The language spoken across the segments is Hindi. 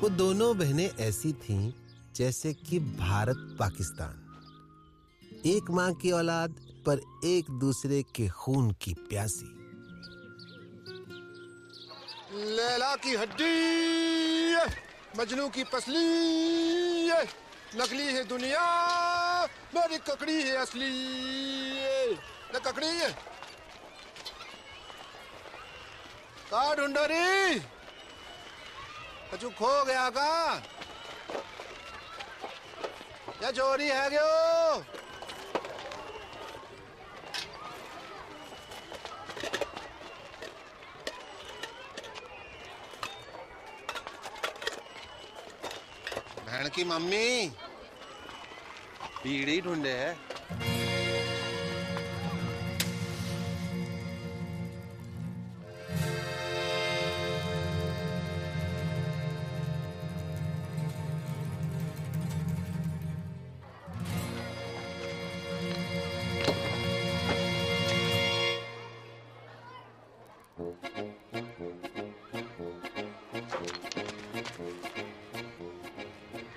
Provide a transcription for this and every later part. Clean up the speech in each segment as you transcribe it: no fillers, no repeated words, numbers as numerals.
वो दोनों बहनें ऐसी थीं जैसे कि भारत पाकिस्तान, एक माँ की औलाद पर एक दूसरे के खून की प्यासी। लैला की हड्डी, मजनू की पसली, नकली है दुनिया, मेरी ककड़ी है असली। न ककड़ी है का ढूंढो री, कछु खो गया का या चोरी है गयो? बहन की मम्मी बीड़ी ढूंढे है।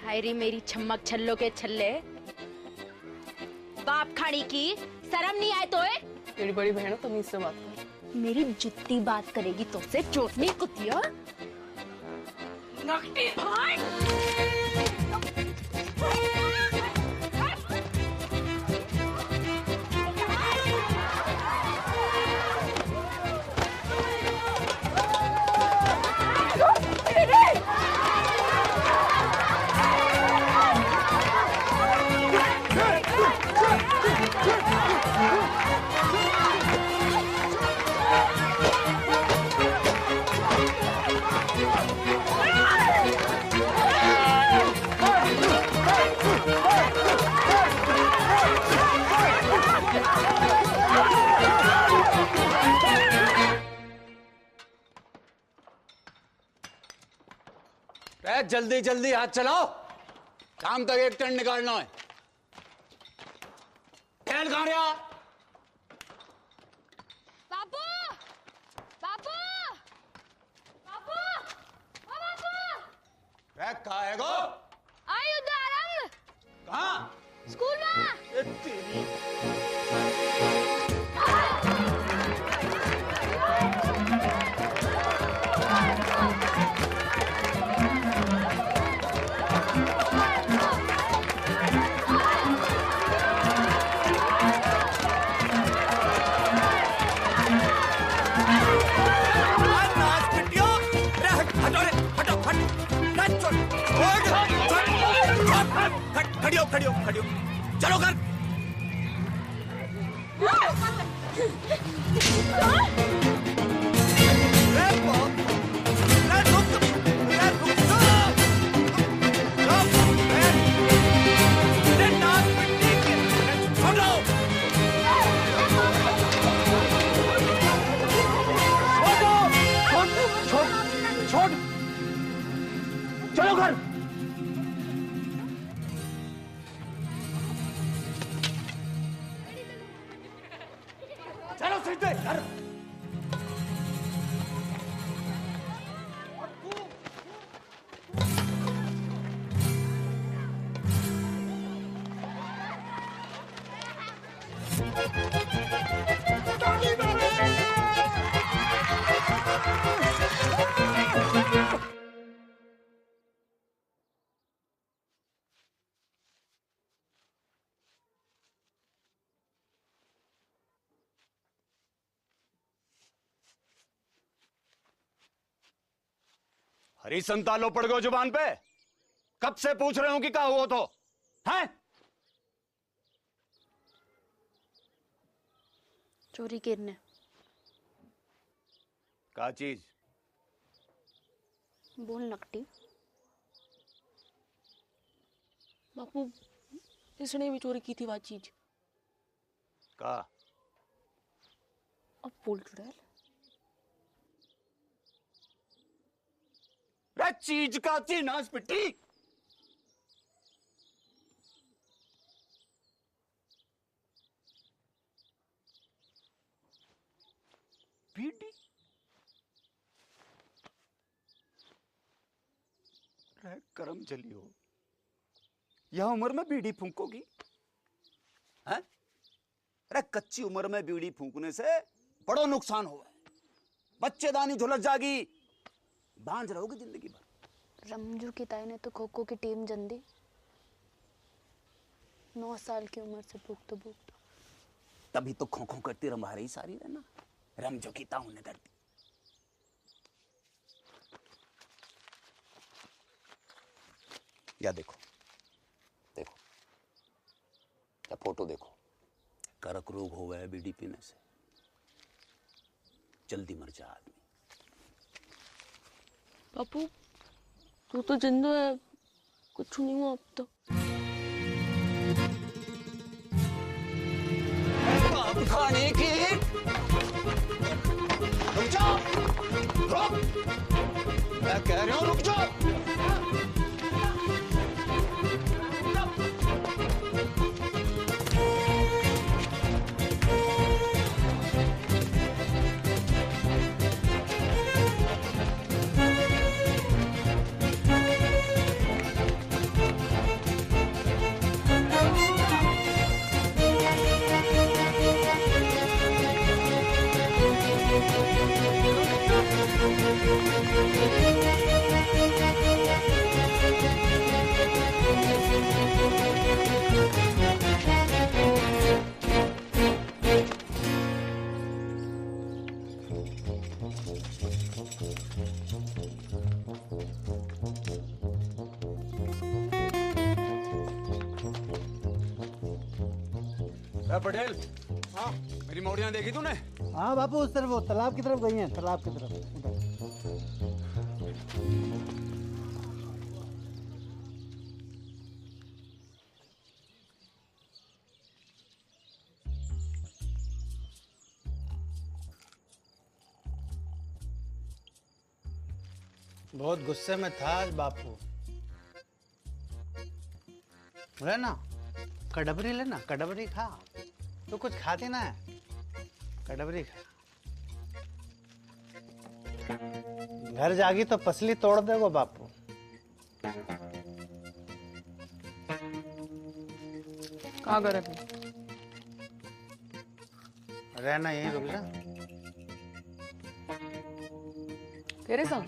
हायरी मेरी छम्मक छल्लो के छल्ले, बाप खाड़ी की शर्म नहीं आए तो है? तेरी बड़ी बहन हो, तमीज से बात कर। मेरी जुत्ती बात करेगी तो से चोटनी कुतिया। नकटी भाई जल्दी जल्दी हाथ चलाओ, काम तक एक टन निकालना है। तेल कहाँ गया? बाबू बाबू बाबू बाबू कहाँ है गो? आई उदारंग कहाँ? स्कूल में। तेरी खड़ियो चलो कर। चलो घर। चलो सीधे घर। हरी संतालो पड़ गए जुबान पे। कब से पूछ रहे हो कि क्या हुआ तो हैं? चोरी करने क्या चीज? बोल नकटी। बापू, इसने भी चोरी की थी वो चीज। का? अब बोल चुड़ैल। रे चीज का थी नास पिट्टी। पीटी अरे करम चली हो, यह उम्र में बीड़ी फूंकोगी हैं? अरे कच्ची उम्र में बीड़ी फूंकने से बड़ा नुकसान हुआ है, बच्चेदानी झुलस जागी, बांझ रहोगे जिंदगी भर। रमजू की ताई ने तो खो खो की टीम जन दी। 9 साल की उम्र से भूखते तभी तो खो खो करती रंभा रही सारी रहना, रमजो की ताऊ ने दर्दी। या देखो देखो, या फोटो देखो, करक रोग हो गया बीड़ी पीने से, जल्दी मर जा आदमी। बापू तू तो जिंदा है, कुछ नहीं हुआ अब तो। खाने की रुक जाओ, रुक, मैं कह रहा हूं रुक जाओ। पटेल, हाँ मेरी मौड़ियां देखी तूने? हाँ बापू, उस तरफ वो तालाब की तरफ गई हैं, तालाब की तरफ उधर। बहुत गुस्से में था आज बापू। लेना कड़बरी, लेना कड़बरी खा, तो कुछ खाती ना है, कड़बरी खा। घर जागी तो पसली तोड़ देगो बापू। कहाँ करे थे? रहना यहीं, रुक जा। तेरे संग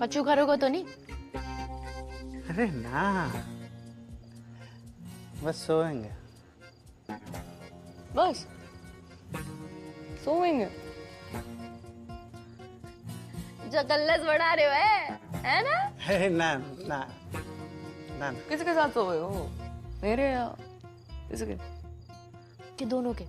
कच्चू करोगे तो नहीं? अरे ना, बस सोएंगे। बस सोएंगे? जो कल्लस बढ़ा रहे हो है ना? अरे ना ना ना। किसके साथ सोए हो? मेरे या इसके? कि दोनों के?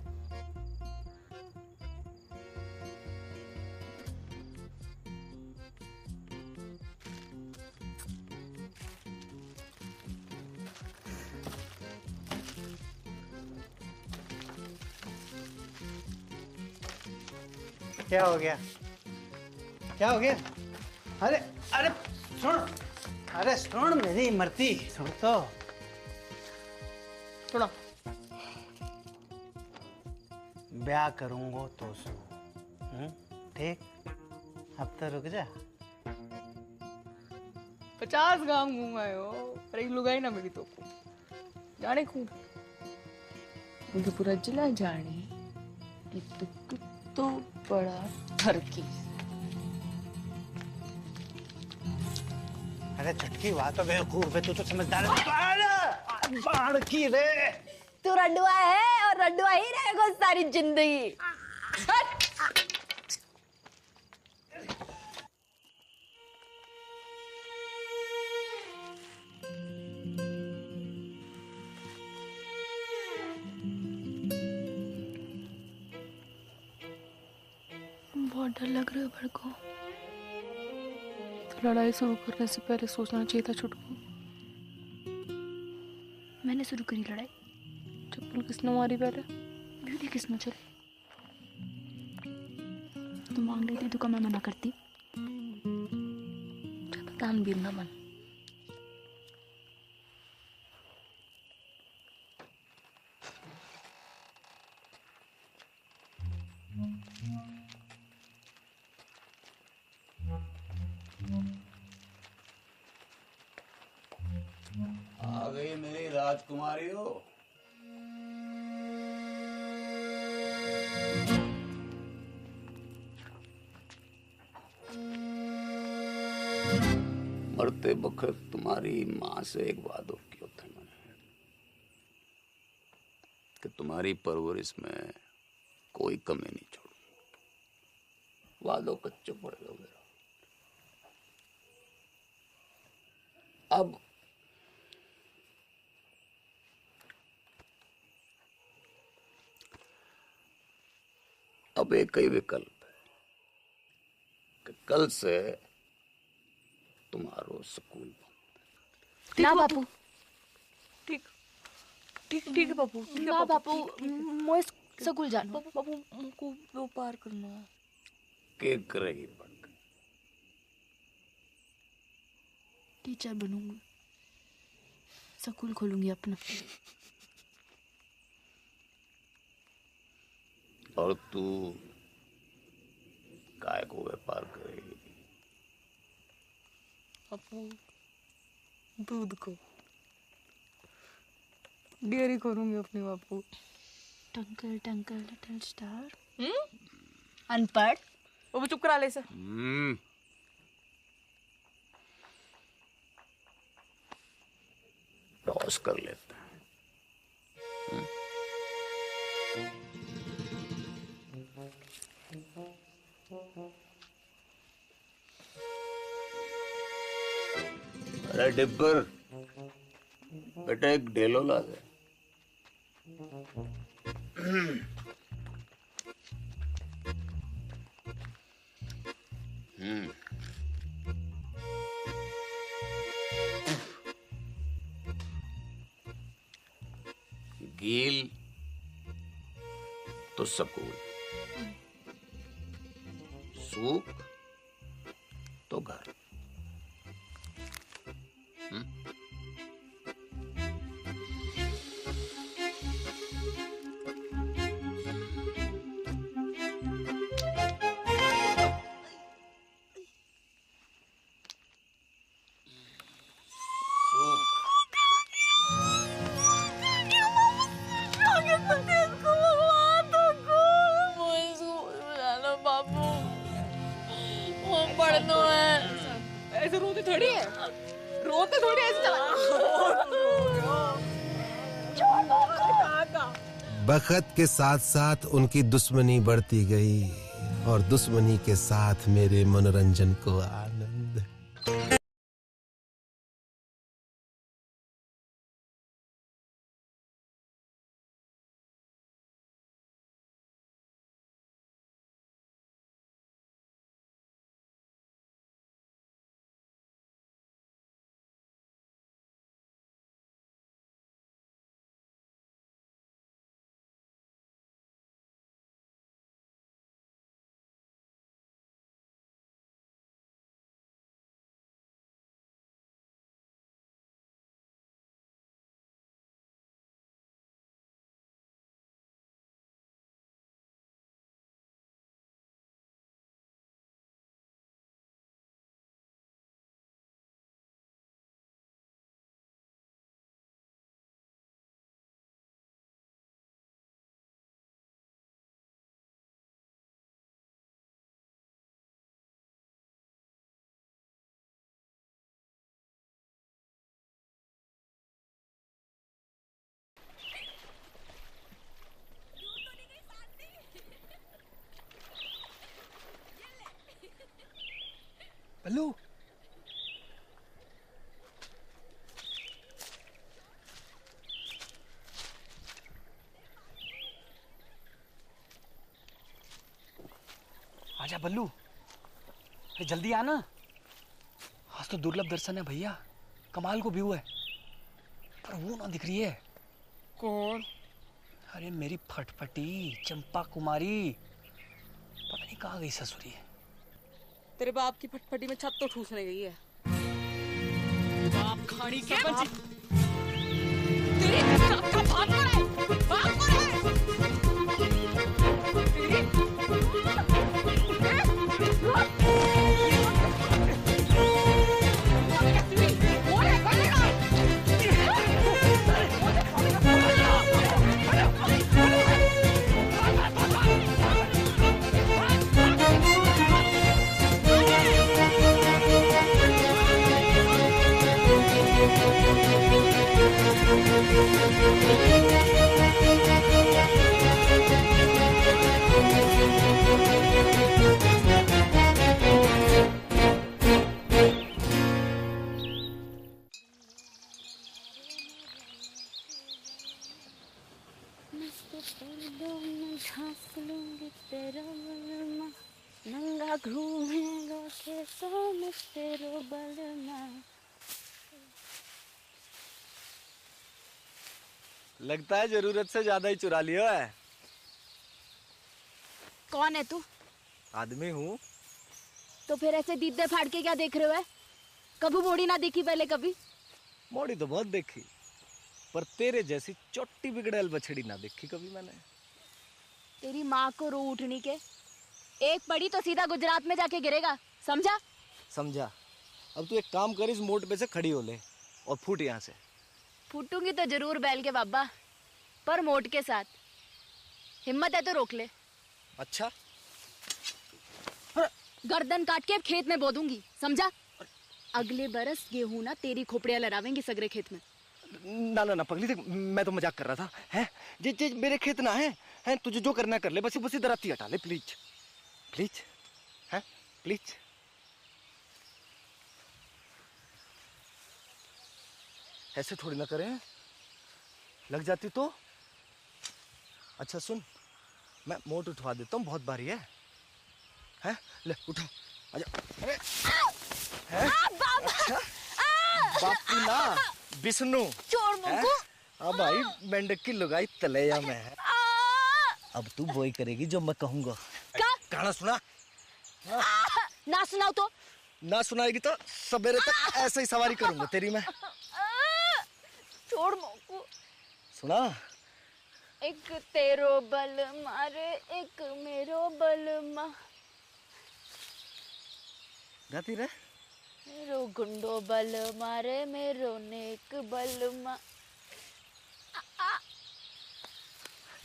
क्या हो गया? क्या हो गया? अरे अरे सुन, अरे सुन मेरी मरती, सुन तो। सुना। ब्याह करूंगा तो सो, ठीक? अब तो रुक जा। 50 गांव घूम आए हो, पर एक लुगाई ना मिली तो को। जाने खूब मुझे पूरा जिला जाने, एक तो कुत्तो बड़ा ठरकी। अरे छटकी बात तो बेवकूफ है, तू तो समझदार है। बाढ़ की रे, तू रंडुआ है और रंडुआ ही रहेगा सारी जिंदगी। बहुत डर लग रहा है मेरे को। तो लड़ाई शुरू करने से पहले सोचना चाहिए था छुटकू। मैंने शुरू करी लड़ाई? चप्पल किसने मारी पहले? ब्यूटी किसने चली? तू मांग रही थी तो मैं मना करती? तान भी ना मन। गई मेरी राजकुमारी हो। मरते वक्त तुम्हारी माँ से एक वादा किया था मैंने कि तुम्हारी परवरिश में कोई कमी नहीं छोड़ूंगा। वादों कच्चे पड़ेगा मेरा। अब एक ही विकल्प है कि कल से तुम्हारो स्कूल बंद। ना बापू ठीक ठीक ठीक है बापू। ना बापू मैं स्कूल जाना। बापू मुझको व्यापार करना है। के करेगी पढ़कर? टीचर बनूंगी, स्कूल खोलूंगी अपना। और तू काय को व्यापार करेगी? बापू दूध को डेयरी करूंगी अपने बापू। टंकल टंकल लिटिल स्टार। अनपढ़ वो चुप करा ले सर। टॉस कर लेते हैं। अरे डिब्बर, बेटा एक डेलो ला दे। गील तो सकूल, सूख तो घर। ऐसे रोते थोड़ी है, रोते थोड़ी ऐसे बखत के साथ साथ उनकी दुश्मनी बढ़ती गई और दुश्मनी के साथ मेरे मनोरंजन को आनंद। बल्लू, आजा बल्लू, अरे जल्दी आना। आज तो दुर्लभ दर्शन है भैया, कमाल को व्यू है, पर वो ना दिख रही है। कौन? अरे मेरी फटफटी चंपा कुमारी, पता नहीं कहाँ गई ससुरी है। तेरे बाप की फटफटी में छत तो ठूसने गई है। बाप खाड़ी के तेरे बाप का बाप कौन है? बाप कौन है? तेरी घूमेगा खेतों में तेरो बलमा। लगता है जरूरत से ज्यादा ही चुरा लिया है। कौन है तू? आदमी हूँ। तो फिर ऐसे दीदे फाड़ के क्या देख रहे हो है? कभी मोड़ी ना देखी पहले कभी? मोड़ी तो बहुत देखी, पर तेरे जैसी चोटी बिगड़ैल बछड़ी ना देखी कभी मैंने। तेरी माँ को रो उठनी के, एक पड़ी तो सीधा गुजरात में जाके गिरेगा, समझा? समझा। अब तू एक काम कर, इस मोड़ पे से खड़ी हो ले और फूट यहाँ से। फूटूंगी तो जरूर बैल के बाबा, पर मोट के साथ। हिम्मत है तो रोक ले। अच्छा, गर्दन काट के खेत में बो दूंगी, समझा? अगले बरस गेहूं ना तेरी खोपड़ियां लड़ावेंगी सगरे खेत में। ना ना ना पगली, देख मैं तो मजाक कर रहा था। हैं जे मेरे खेत ना है तुझे जो करना कर ले, बस इधर आती हटा ले प्लीज प्लीज, हैं प्लीज। ऐसे थोड़ी ना करें, लग जाती तो। अच्छा सुन, मैं मोट उठवा देता हूँ, बहुत भारी है। हैं ले उठा, आजा। अरे हैं? अच्छा बापू ना विष्णु। छोड़ मुझको। अब भाई मेंढक की लुगाई तलैया में है। अब तू वही करेगी जो मैं कहूँगा। क्या? गाना सुना। ना सुनाओ तो? ना सुनाएगी तो सवेरे तक ऐसे ही सवारी करूंगा तेरी मैं। छोड़ मुझको। सुना। एक तेरो बल मारे एक मेरो बल मा, गाती रहे। मेरो गुंडो बल मारे मेरो नेक बल मा।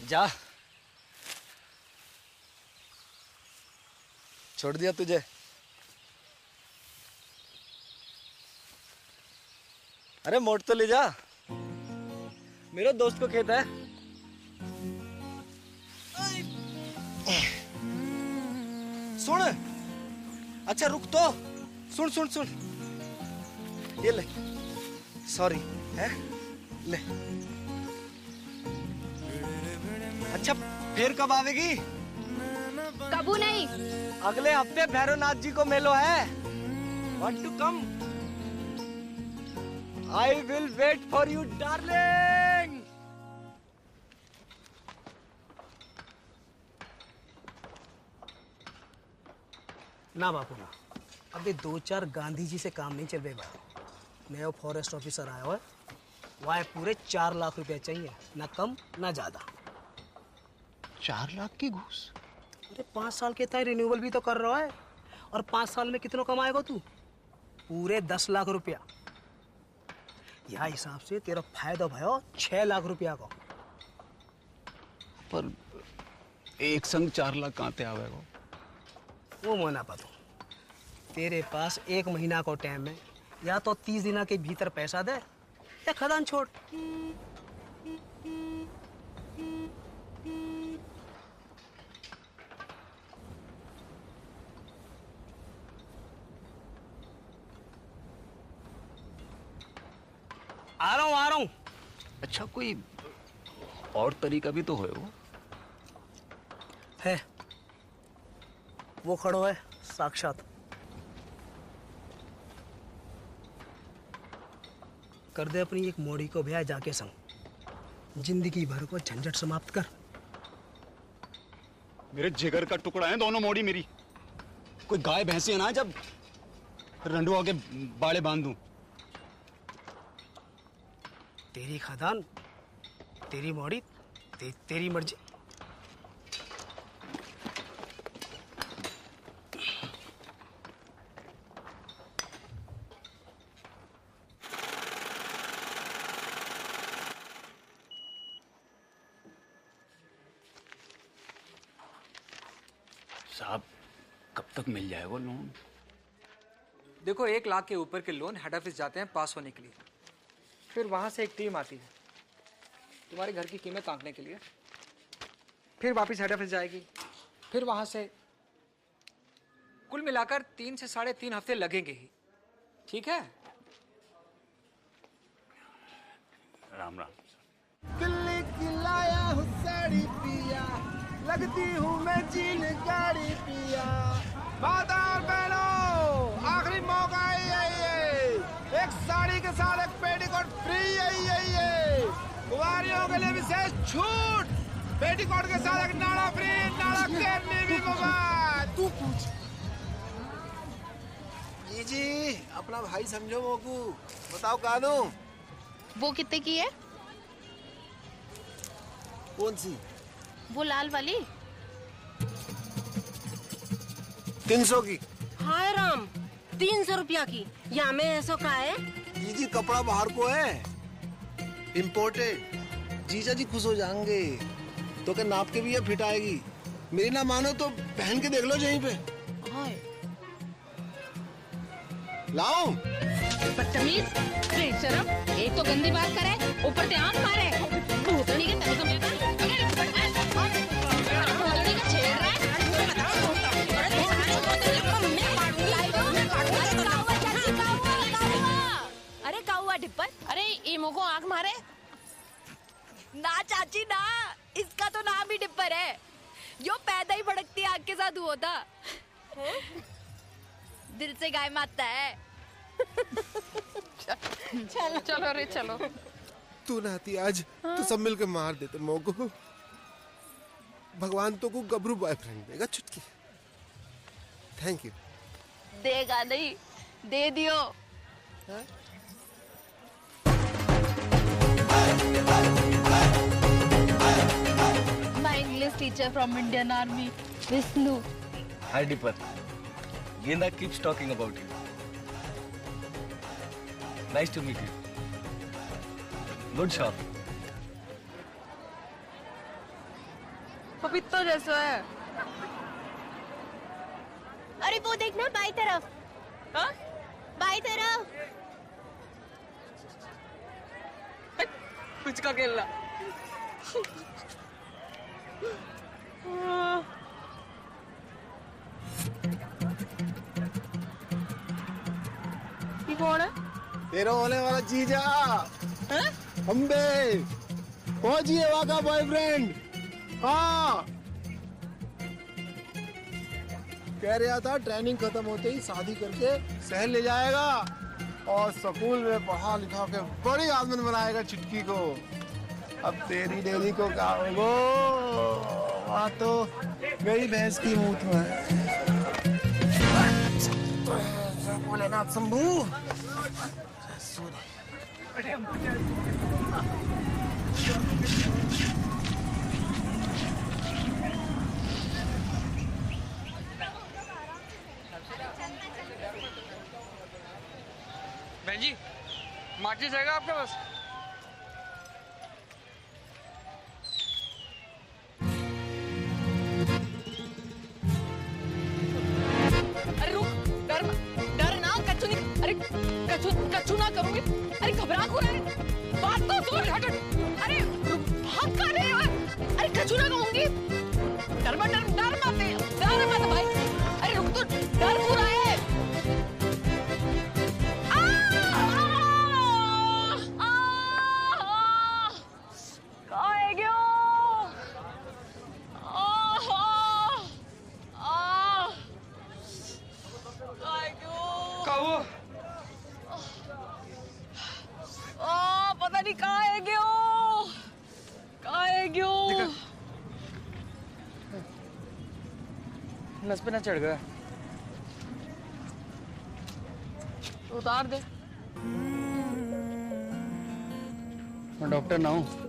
जा, छोड़ दिया तुझे। अरे मोड़ तो ले जा, मेरे दोस्त को खेत है। सुन, अच्छा रुक तो, सुन सुन सुन, ये ले, सॉरी है ले। अच्छा फिर कब आवेगी? कबू नहीं। अगले हफ्ते भैरवनाथ जी को मेलो है। Want to come? I will wait for you, darling. ना बापू ना, अभी 2-4 गांधी जी से काम नहीं चल रहा। नया फॉरेस्ट ऑफिसर आया हुआ है, वहाँ पूरे 4 लाख रुपए चाहिए, ना कम ना ज्यादा। 4 लाख की घूस? अरे 5 साल के तय रिन्यूअल भी तो कर रहा है, और 5 साल में कितना कमाएगा तू? पूरे 10 लाख रुपया। यह हिसाब से तेरा फायदा भयो 6 लाख रुपया का। पर एक संग 4 लाख कहाँ ते आवेगा? वो मना पातो, तेरे पास 1 महीना को टाइम है, या तो 30 दिन के भीतर पैसा दे या खदान छोड़। आ रहा हूँ। अच्छा कोई और तरीका भी तो है वो? है, वो खड़ो है साक्षात। कर दे अपनी एक मोड़ी को ब्याह जाके संग, जिंदगी भर को झंझट समाप्त कर। मेरे जिगर का टुकड़ा है दोनों मोड़ी मेरी। कोई गाय भैंसी है ना जब रंडुआ के बाड़े बांध दूं। तेरी खदान, तेरी मोड़ी, तेरी मर्जी। साहब कब तक मिल जाएगा लोन? देखो 1 लाख के ऊपर के लोन हेड ऑफिस जाते हैं पास होने के लिए, फिर वहां से एक टीम आती है तुम्हारे घर की कीमत आंकने के लिए, फिर वापस हेड ऑफिस जाएगी, फिर वहां से कुल मिलाकर 3 से 3.5 हफ्ते लगेंगे ही। ठीक है? राम राम। दिल्ली की लाया हूँ साड़ी पिया, लगती हूँ मैं जीन गाड़ी पिया। माता और बहनों, आखिरी मौका है ये। एक साड़ी के साथ एक पेटीकोट फ्री है। कुंवारियों के लिए विशेष छूट। पेटीकोट के साथ एक नाड़ा फ्री, नाड़ा केरनी भी मुफ्त। तू पूछ। जी अपना भाई समझो मोकू, बताओ कानू। वो कितने की है? कौन सी? वो लाल वाली। 300 की। हाय राम, 300 रुपया की। या में ऐसा का है? जी कपड़ा बाहर को है, इम्पोर्टेड। जीजा जी खुश हो जाएंगे। तो क्या नाप के भी ये फिट आएगी। मेरी ना मानो तो पहन के देख लो यहीं पे। हाय लाओ। बदतमीज, बेशरम, एक तो गंदी बात करे, ऊपर से आंख मारे। भूतनी के तरीके में अरे काउआ डिप्पर, अरे ईमो को आंख मारे। ना चाची ना, इसका तो नाम ही डिप्पर है। यो पैदा ही भड़कती आग के साथ हुआ था। दिल से गाय मारता है। चलो चलो रे चलो। तू नाती आज तो सब मिलकर मार देते मोको। भगवान तो को गबरू बॉयफ्रेंड देगा चुटकी। Thank you. देगा नहीं, दे दियो। My English teacher from Indian Army, Vishnu. Hi Dipper. Genda keeps talking about you. Nice to meet you. Good shot. पपीता जैसा है। अरे वो देखना बाई तरफ। हाँ? बाई तरफ। कुछ का खेलना। ये कौन है? तेरा होने वाला जीजा। अम्बे फौजी है, वहाँ का बॉयफ्रेंड। हाँ कह रहा था ट्रेनिंग खत्म होते ही शादी करके शहर ले जाएगा और स्कूल में पढ़ा लिखा के बड़ी आदमी बनाएगा चुटकी को। अब तेरी डेली को क्या होगो, वहाँ तो मेरी भैंस की मूत में भोलेनाथ शंभू। बहन जी, माचिस रहेगा आपके पास? अरे रुक, डर ना, कच्चू नहीं। अरे कच्चू ना करूंगी। अरे घबरा क्यों रहे? बात तो सुन। हट। अरे भाग कहाँ रहे हो? अरे कच्चू ना कहूंगी। डर मत भाई। अरे रुक तो, डर क्यों रहा है? पता नहीं कहाँ है क्यों। नस पे ना चढ़ गया। उतार दे। मैं डॉक्टर ना हूँ।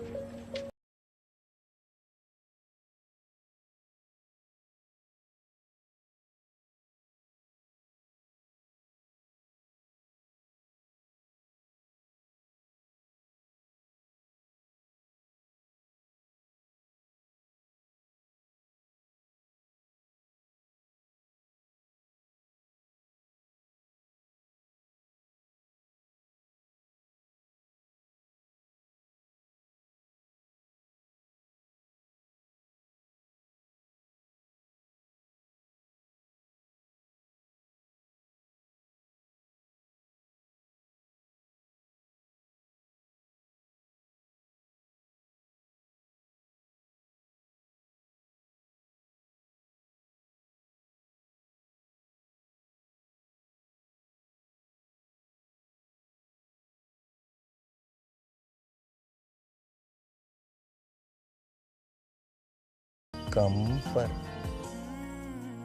कुकम्बर।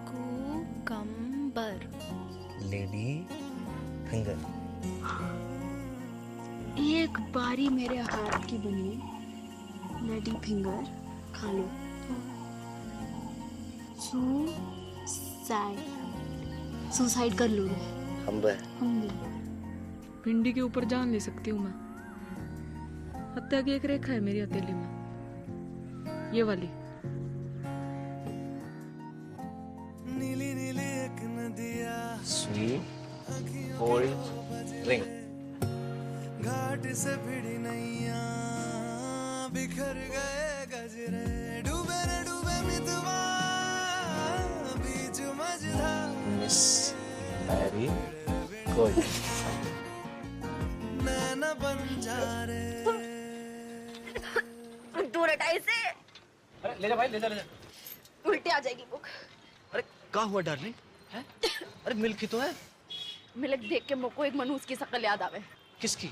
कुकम्बर। Lady finger. एक बारी मेरे हाथ की बनी लेडी फिंगर खा लो। सुसाइड कर लो। हम भिंडी के ऊपर जान ले सकती हूँ मैं। हत्या की एक रेखा है मेरी हथेली में, ये वाली। Sweet old ring. घाट से भिड़ी नैया बिखर गए गजरे, डूबे रे डूबे मितवा बीच मझधार। Miss Mary good. नैना बन जा रे। दूर हटा इसे। अरे ले जा भाई, ले जा ले जा। उल्टी आ जाएगी बुक। अरे क्या हुआ डार्लिंग? है? अरे मिल्क ही तो है। मिल्क देख के मुझको एक मनहूस की शक्ल याद आवे। किसकी?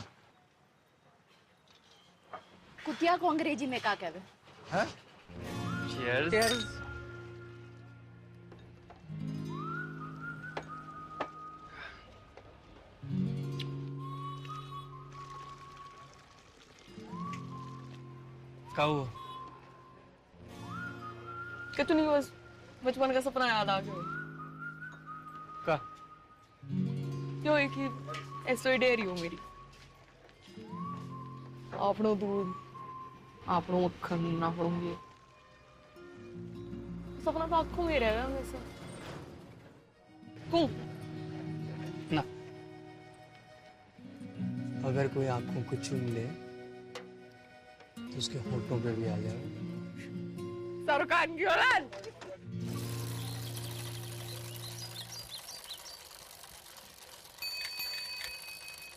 कुतिया को अंग्रेजी में क्या कहवे? हाँ? Cheers. क्या हुआ? कुछ नहीं, बस बचपन का सपना याद आ गया। का? जो एक ही ऐसो डेयरी हो मेरी। आपनो दूध, आपनो मक्खन, आपनो ये सपना तो आंखों में रहेगा वैसे। क्यों? ना, अगर कोई आंखों को चूम ले तो उसके होठों पे भी आ जाए। सरकार की औलाद।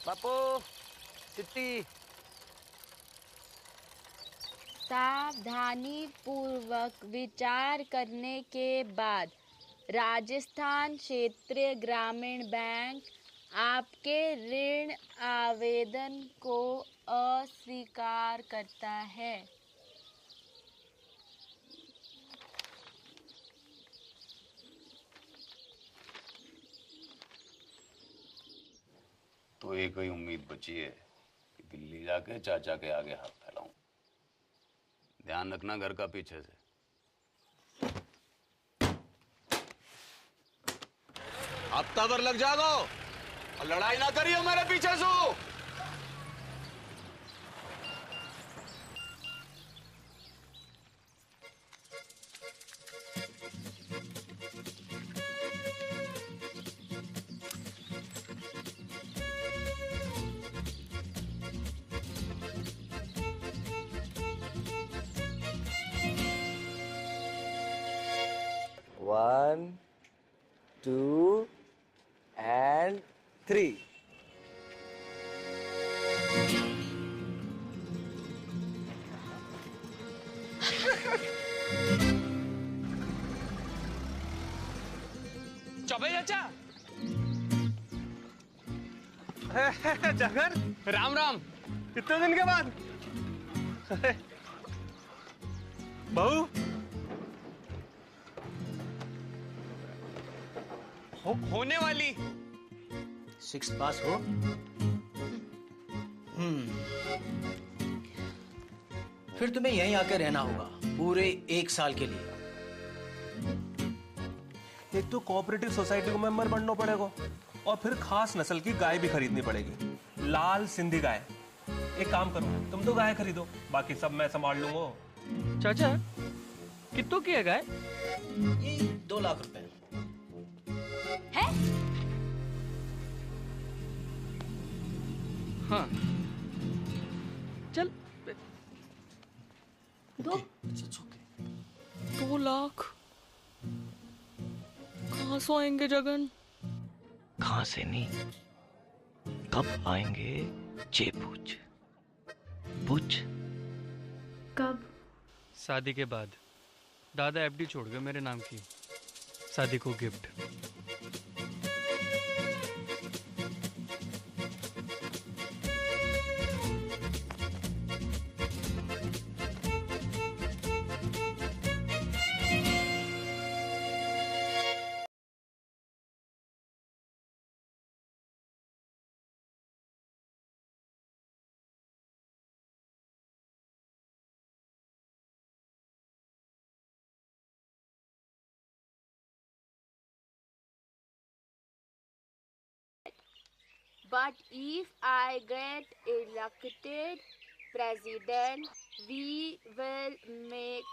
बापू चिट्ठी। सावधानी पूर्वक विचार करने के बाद राजस्थान क्षेत्रीय ग्रामीण बैंक आपके ऋण आवेदन को अस्वीकार करता है। तो एक ही उम्मीद बची है कि दिल्ली जाके चाचा के आगे हाथ फैलाऊं। ध्यान रखना घर का पीछे से। हफ्ता भर लग जागो और लड़ाई ना करियो मेरे पीछे से। One, 2 and 3। चौबे चाचा। जगन, राम राम। कितने दिन के बाद? बहू होने वाली 6 पास हो। फिर तुम्हें यहीं आकर रहना होगा पूरे 1 साल के लिए। एक तो कोऑपरेटिव सोसाइटी को मेंबर बनना पड़ेगा और फिर खास नस्ल की गाय भी खरीदनी पड़ेगी, लाल सिंधी गाय। एक काम करो, तुम तो गाय खरीदो, बाकी सब मैं संभाल लूंगा। चाचा कितनों की है गाय? ये 2 लाख रुपए है? हाँ चल। 2 लाख कहाँ से आएंगे जगन? कहाँ से नहीं, कब आएंगे ये पूछ। पूछ कब? शादी के बाद। दादा एफडी छोड़ गए मेरे नाम की, शादी को gift. But if I get elected president, we will make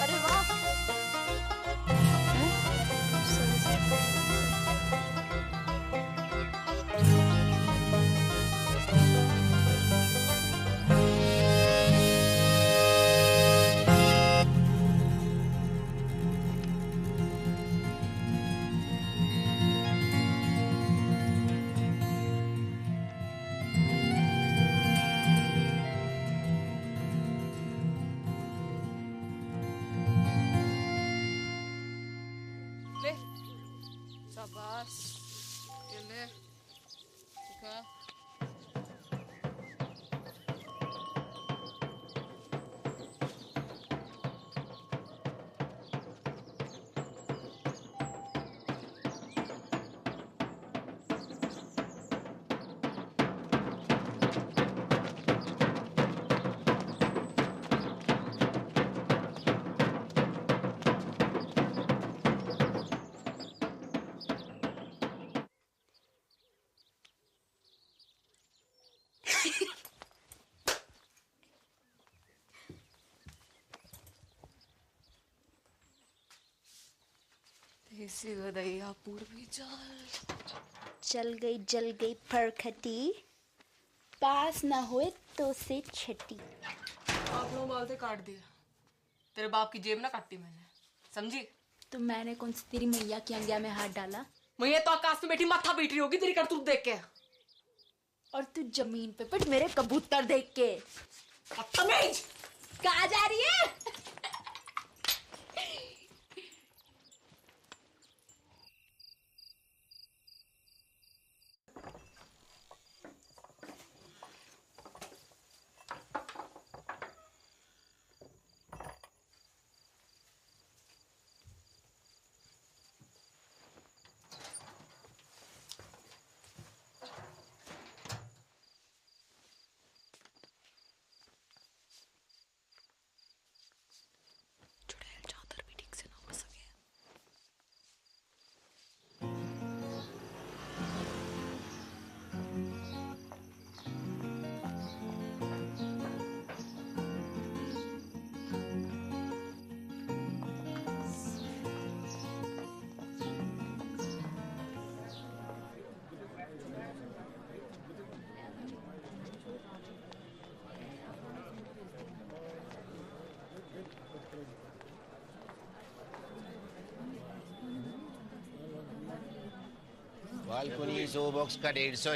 अरे वाह ले शाबाश ये ले ठीक है देसी गदैया पूर्वी जल गई फरखटी, पास ना हुए तो से छटी। आप लोग बाल से काट दिया, तेरे बाप की जेब ना काटी मैंने, समझी? तो मैंने कौन सी तेरी मैया की अंगिया में हाथ डाला? मैया तो आकाश में बैठी माथा पीट रही होगी तेरी करतूत देख के। और तू जमीन पे पिट मेरे कबूतर देख के। बदतमीज! कहाँ जा रही है? बालकनी 100 बॉक्स का 150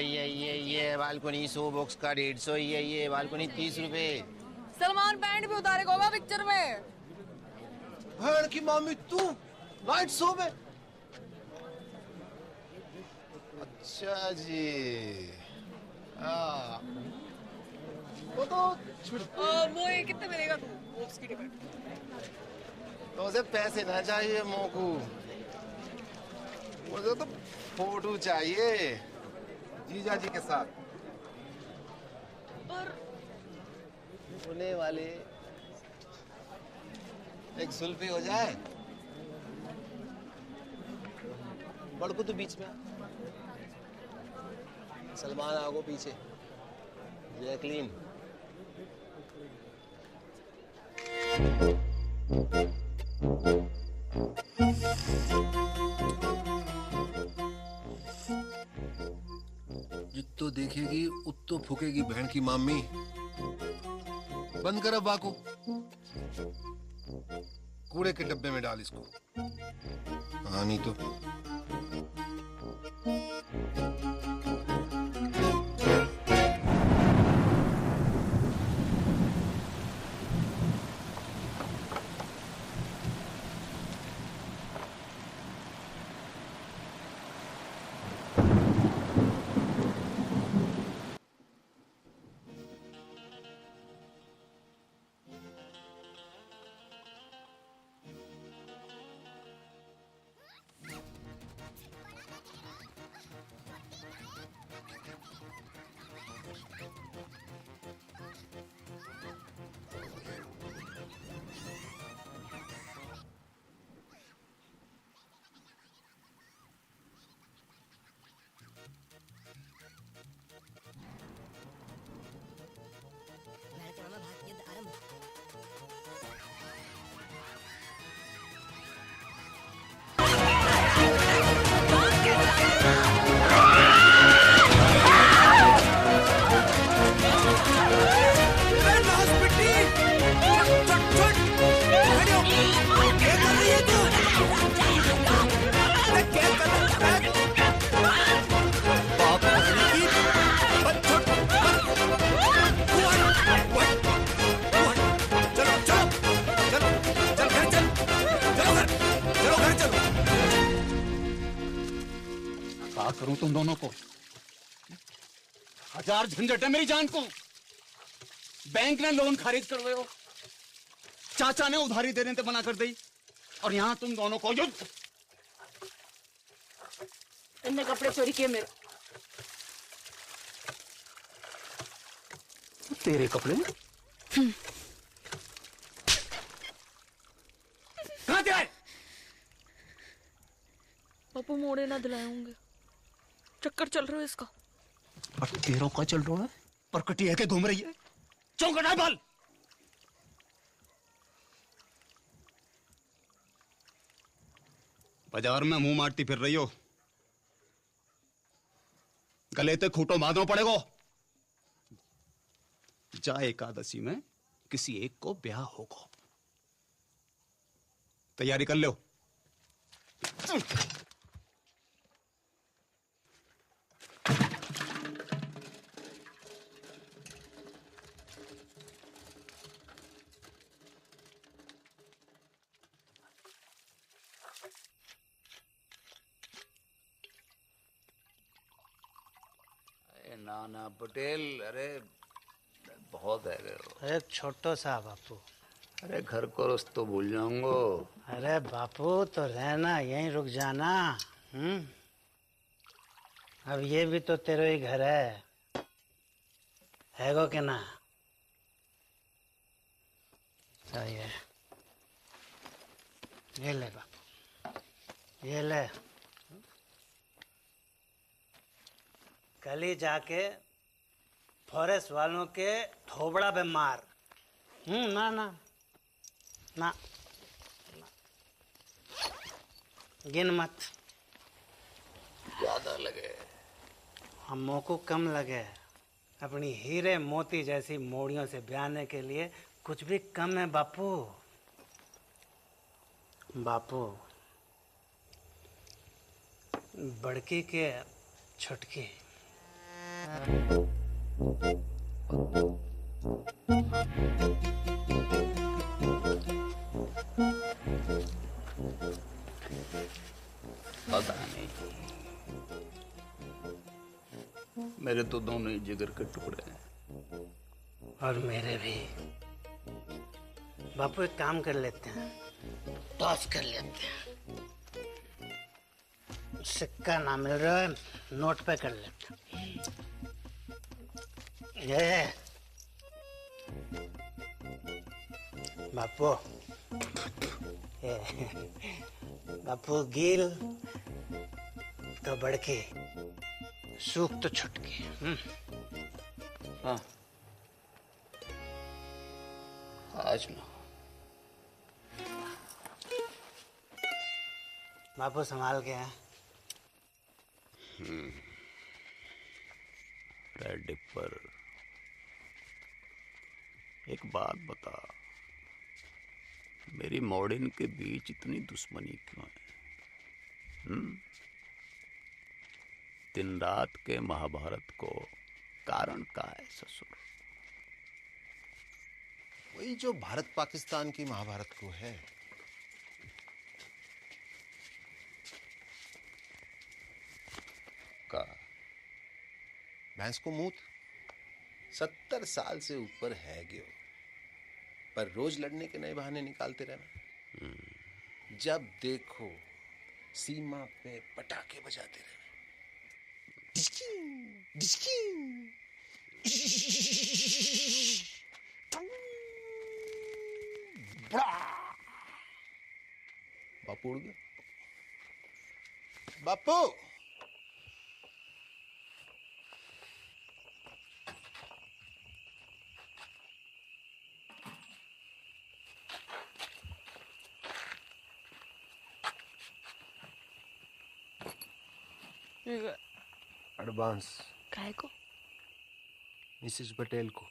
ये बालकनी 100 बॉक्स का 150 ये बालकनी 30 रुपए। सलमान पैंट भी उतारेगा होगा पिक्चर में। भैन की मामी तू नाइट शो में? अच्छा जी वो तो वो ये कितने मिलेगा तू बॉक्स की टिकट? तो उसे पैसे ना चाहिए मोकू, मुझे तो फोटो चाहिए जीजा जी के साथ। और होने वाले एक सुल्फी हो जाए। बड़कू तो बीच में, सलमान आगो पीछे, जैकलीन। जित्तो देखेगी उत्तो फूकेगी बहन की मामी। बंद कर अब बाकू, कूड़े के डब्बे में डाल इसको। हाँ नहीं तो क्या करूं तुम दोनों को? हजार झंझट है मेरी जान को। बैंक ने लोन खारिज करवाए हो, चाचा ने उधारी देने से मना कर दी, और यहां तुम दोनों को इनने कपड़े चोरी किए मेरे। तेरे कपड़े कहां थे? पापू मोड़े ना दिलाए होंगे, चक्कर चल रहा है इसका। और तेरों का चल रहा है? परकटी है के घूम रही है, चौंकड़ा बाल। बाजार में मुंह मारती फिर रही हो, गले ते खूंटो बांधना पड़ेगा। जा एकादशी में किसी एक को ब्याह होगा, तैयारी कर लो। नाना पटेल, अरे बहुत है। अरे छोटो सा बापू, अरे घर को रस्तो भूल जाऊंगो। अरे बापू तो रहना, यहीं रुक जाना। अब ये भी तो तेरे ही घर है गो के ना? सही है, ये ले बापू, ये ले। कल ही जाके फॉरेस्ट वालों के थोबड़ा पे मार। ना ना ना, गिन मत, ज्यादा लगे। हमों को कम लगे। अपनी हीरे मोती जैसी मोड़ियों से ब्याहने के लिए कुछ भी कम है बापू। बापू बड़की के छुटकी। पता नहीं, मेरे तो दोनों ही जिगर के टुकड़े हैं। और मेरे भी। बापू एक काम कर लेते हैं, टॉस कर लेते हैं। सिक्का ना मिल रहा है, नोट पे कर लेते हैं। ये बापू, बापू गील तो बड़की, सूख तो छुटकी। हाँ, आज ना। बापू संभाल के हैं। रेड डिपर, एक बात बता, मेरी मॉडर्न के बीच इतनी दुश्मनी क्यों है? दिन रात के महाभारत को कारण का है ससुर? वही जो भारत पाकिस्तान की महाभारत को है। का भैंस को मूत 70 साल से ऊपर है गयो, पर रोज लड़ने के नए बहाने निकालते रहना। जब देखो सीमा पे पटाखे बजाते रहना। बापू उड़ गया। बापू एडवांस काहे को? मिसेस पटेल को।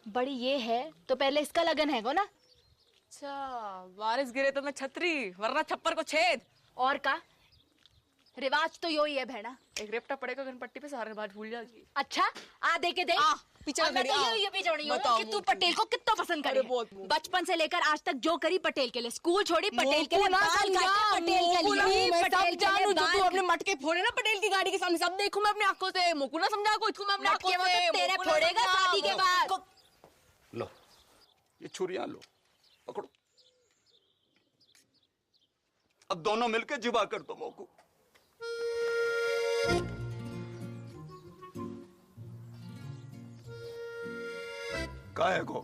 बड़ी ये है तो पहले इसका लगन है गो ना। अच्छा, बारिश गिरे तो मैं छतरी, वरना छप्पर को छेद। और का रिवाज तो यो ही है बहना। एक रेपटा पड़ेगा गणपट्टी पे, सारा रिवाज भूल जाएगी। अच्छा आ दे के दे। पीछे और मैं तो ये भी जोड़ी हूँ कि तू पटेल को कितना पसंद करे। बचपन से लेकर आज तक जो करी पटेल के लिए, स्कूल छोड़ी पटेल के लिए, पटेल के लिए। तू अपने मटके फोड़े ना पटेल की गाड़ी के सामने, सब देखूं मैं अपनी आंखों से। मोकू ना समझा को, इसको मैं अपनी आंखों से। तेरे फोड़ेगा शादी के बाद। लो ये छुरियां लो, पकड़ो। अब दोनों मिलकर जिबा कर दो मोकू। काहे को?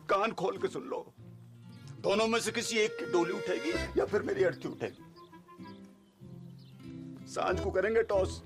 कान खोल के सुन लो, दोनों में से किसी एक की डोली उठेगी या फिर मेरी अर्थी उठेगी। सांझ को करेंगे टॉस।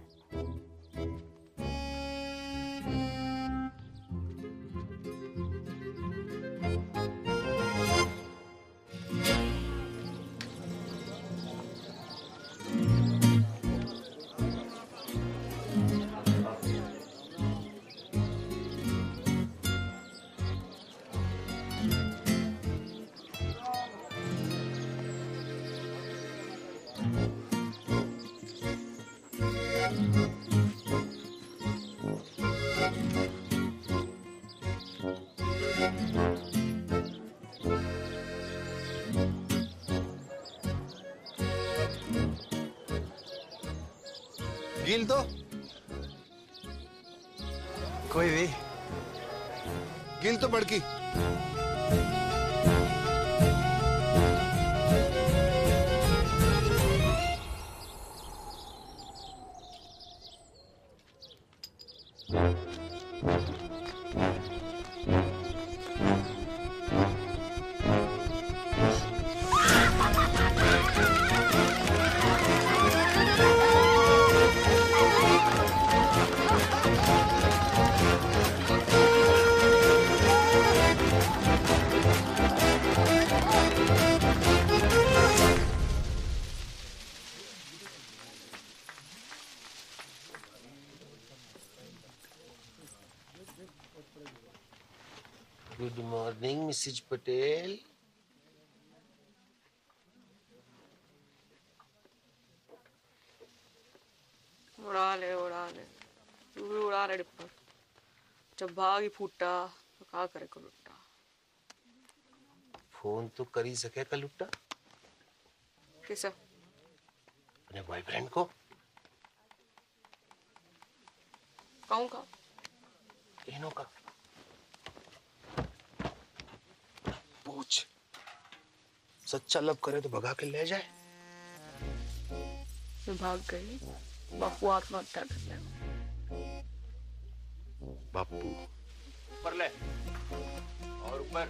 गिल तो कोई भी गिल तो बड़की। Good morning Mrs Patel. उड़ा ले तू भी उड़ा ले डिप्पर। जब भाग ही फूटा तो क्या करे कलुट्टा। फोन तो कर ही सके कलुट्टा किसे? अपने बॉयफ्रेंड को। कहूँ का? इन्हों का पूछ। सच्चा लव करे तो भगा के ले जाए। मैं भाग गई, बापू आत्महत्या कर ले। बापू ऊपर ले और ऊपर।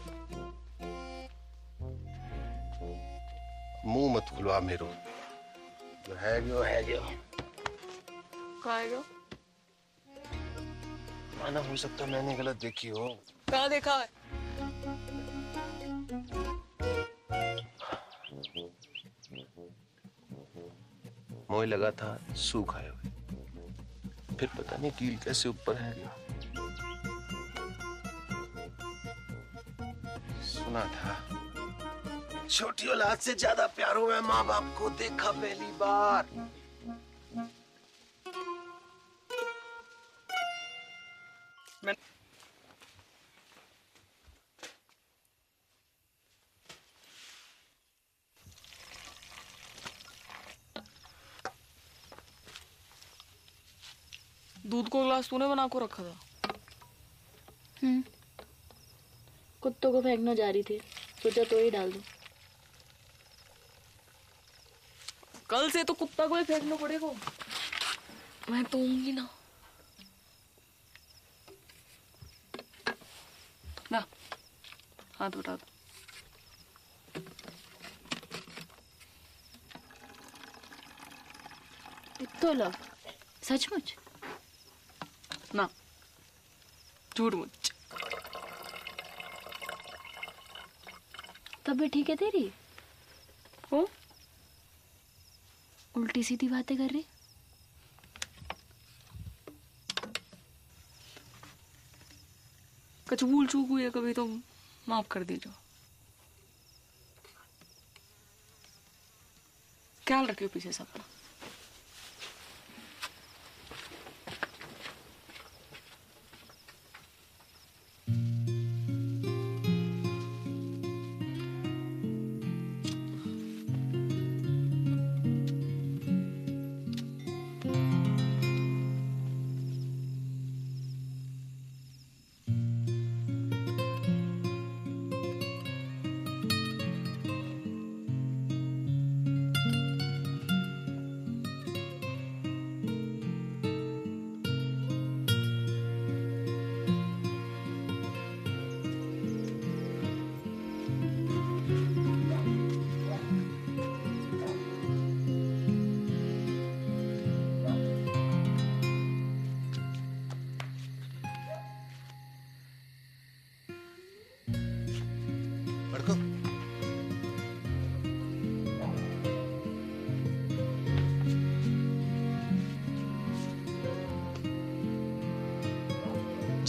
मुंह मत खुलवा मेरो। जो है जो कहाँ है? माना हो सकता मैंने गलत देखी हो। कहाँ देखा है? मोह लगा था सूख आए हुए, फिर पता नहीं कील कैसे ऊपर है गया। सुना था छोटी औलाद से ज्यादा प्यार हुआ माँ बाप को देखा पहली बार। दूध को ग्लास तूने बना को रखा था? कुत्तों को फेंकना जा रही थी, सोचा तो ही डाल दूं। कल से तो कुत्ता को ही फेंकना पड़ेगा। मैं तो होंगी ना। ना हाथ उठा दो। इतना लव सचमुच? ना झूठ मुझ। तब भी ठीक है तेरी? हो उल्टी सीधी बातें कर रही। कुछ भूल चूक हुई है कभी तो माफ कर दीजिए। ख्याल रखियो पीछे से अपना।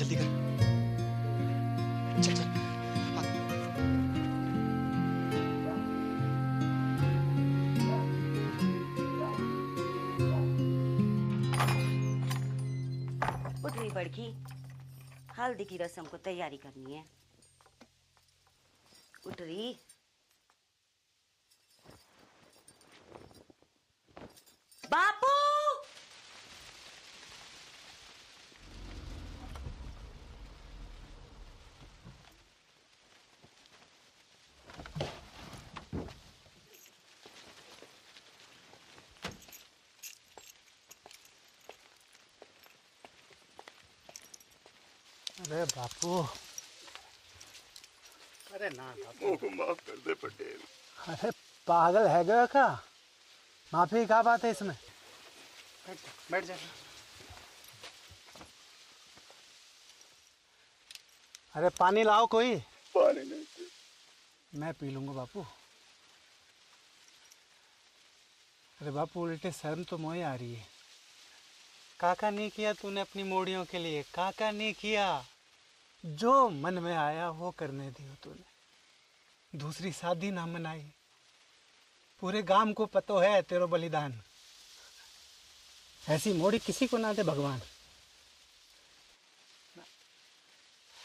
जल्दी कर, चल चल। उठ रही बड़की, हल्दी की रस्म को तैयारी करनी है। उठ रही। बापू, अरे बापू, अरे ना बापू, मुझको माफ कर दे पटेल। अरे पागल है गया का? माफी क्या बात है इसमें? बैठ जा। अरे पानी लाओ कोई। पानी नहीं, मैं पी लूंगा बापू। अरे बापू, उल्टे शर्म तो मोए आ रही है। काका नहीं किया तूने अपनी मोड़ियों के लिए, काका नहीं किया। जो मन में आया वो करने दियो तूने। दूसरी शादी ना मनाई। पूरे गांव को पतो है तेरो बलिदान। ऐसी मोड़ी किसी को ना दे भगवान।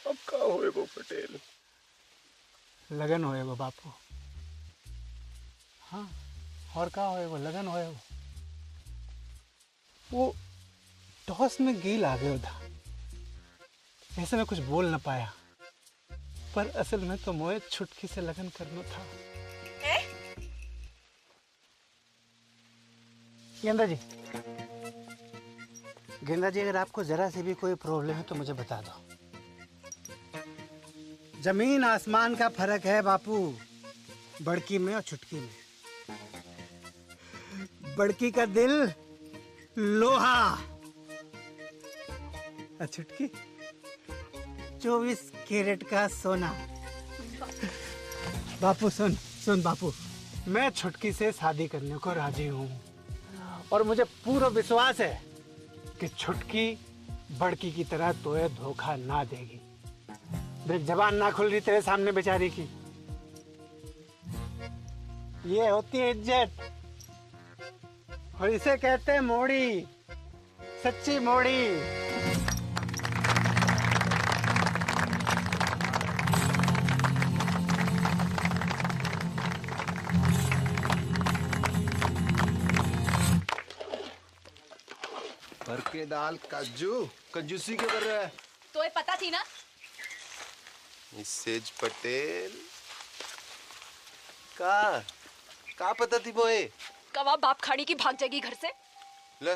अब क्या होए वो पटेल? लगन होए वो बापू। हाँ, और क्या होए वो, लगन होए वो टॉस में गेल आ गया था। ऐसे में कुछ बोल ना पाया, पर असल में तो मोए छुटकी से लगन करना था। गेंदा जी, गेंदा जी, अगर आपको जरा से भी कोई प्रॉब्लम है तो मुझे बता दो। जमीन आसमान का फर्क है बापू, बड़की में और छुटकी में। बड़की का दिल लोहा और छुटकी 24 कैरेट का सोना। बापू सुन सुन बापू, मैं छुटकी से शादी करने को राजी हूँ और मुझे पूरा विश्वास है कि छुटकी बड़की की तरह तोए धोखा ना देगी। देख, जबान ना खुल रही तेरे सामने बेचारी की। ये होती है इज्जत और इसे कहते हैं मोड़ी, सच्ची मोड़ी। भर के दाल काजू, कंजूसी क्यों कर रहा है? तो ये पता थी ना? मिसेज पटेल का पता थी मोए? कवा बाप खाड़ी की भाग जाएगी घर से। ले,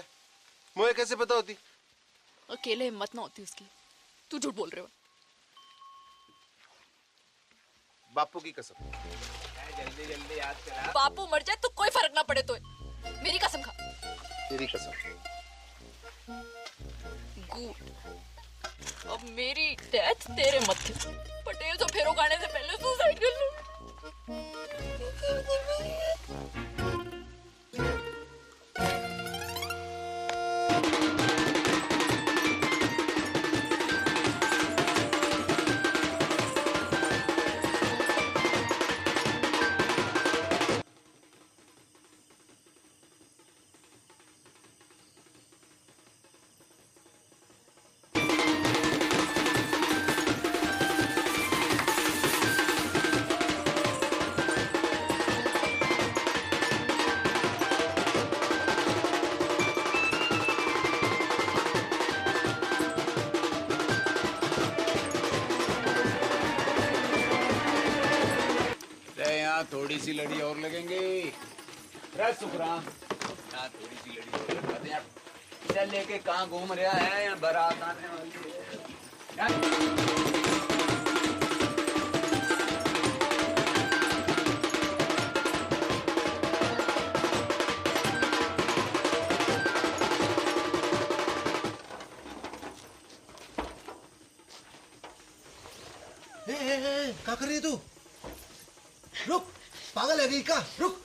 मोए कैसे पता होती? अकेले हिम्मत ना होती उसकी। तू झूठ बोल रहे हो। बापू की कसम। जल्दी जल्दी याद करा। बापू मर जाए तो कोई फर्क ना पड़े तो मेरी कसम खा। तेरी कसम। गुड। अब मेरी डेथ तेरे मत्थे। पटेल तो फेरो खाने से पहले सुसाइड कर लो। यहाँ थोड़ी सी लड़ी और लगेंगे। सुखराम, यहाँ थोड़ी सी लड़ी और लगा दे यार। चल लेके कहाँ घूम रहा है, यहाँ बारात आने वाली है। क्या कर रही है तू? रुक, पागल है गई का? रुक।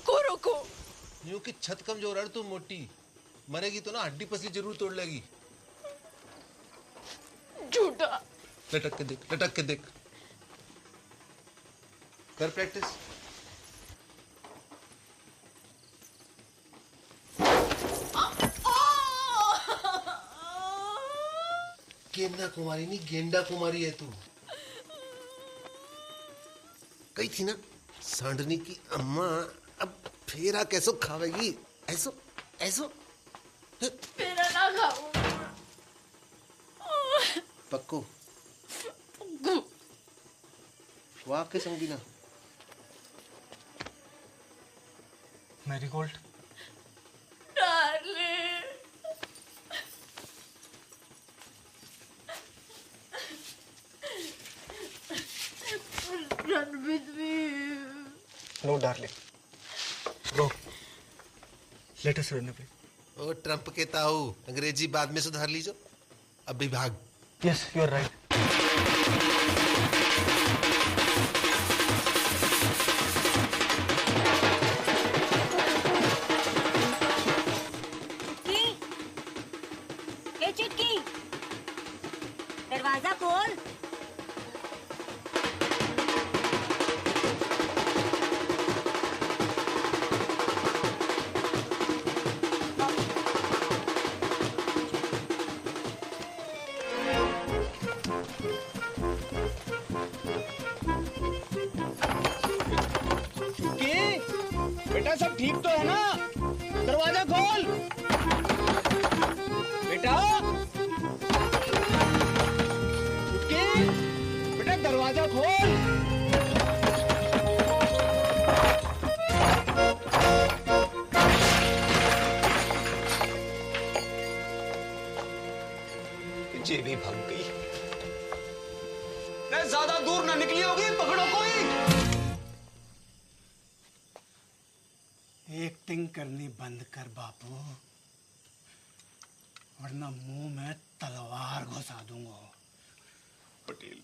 को रोको। यूं कि छत कमजोर है तू, मोटी मरेगी तो ना हड्डी पसली जरूर तोड़ लेगी। झूठा। लटक के देख, लटक के देख। कर प्रैक्टिस। गेंदा कुमारी नहीं, गेंडा कुमारी है तू। कही थी ना सांडनी की अम्मा, अब फेरा कैसो खावेगी? ऐसो ऐसो फेरा ना खाऊं। पक्को वाह के संगीना। Marigold darling, run with me. No darling, no, let us run away. ओ ट्रम्प के ताऊ, अंग्रेजी बाद में सुधार लीजो, अभी भाग। Yes, you are right. Chutki, दरवाजा खोल। बेटा सब ठीक तो है ना? दरवाजा खोल बेटा। बेटा दरवाजा खोल। जे भी भाग गई। नहीं ज्यादा दूर ना निकली होगी, पकड़ो कोई। एक्टिंग करनी बंद कर बापू, वरना मुंह में तलवार घुसा दूंगा। पटेल,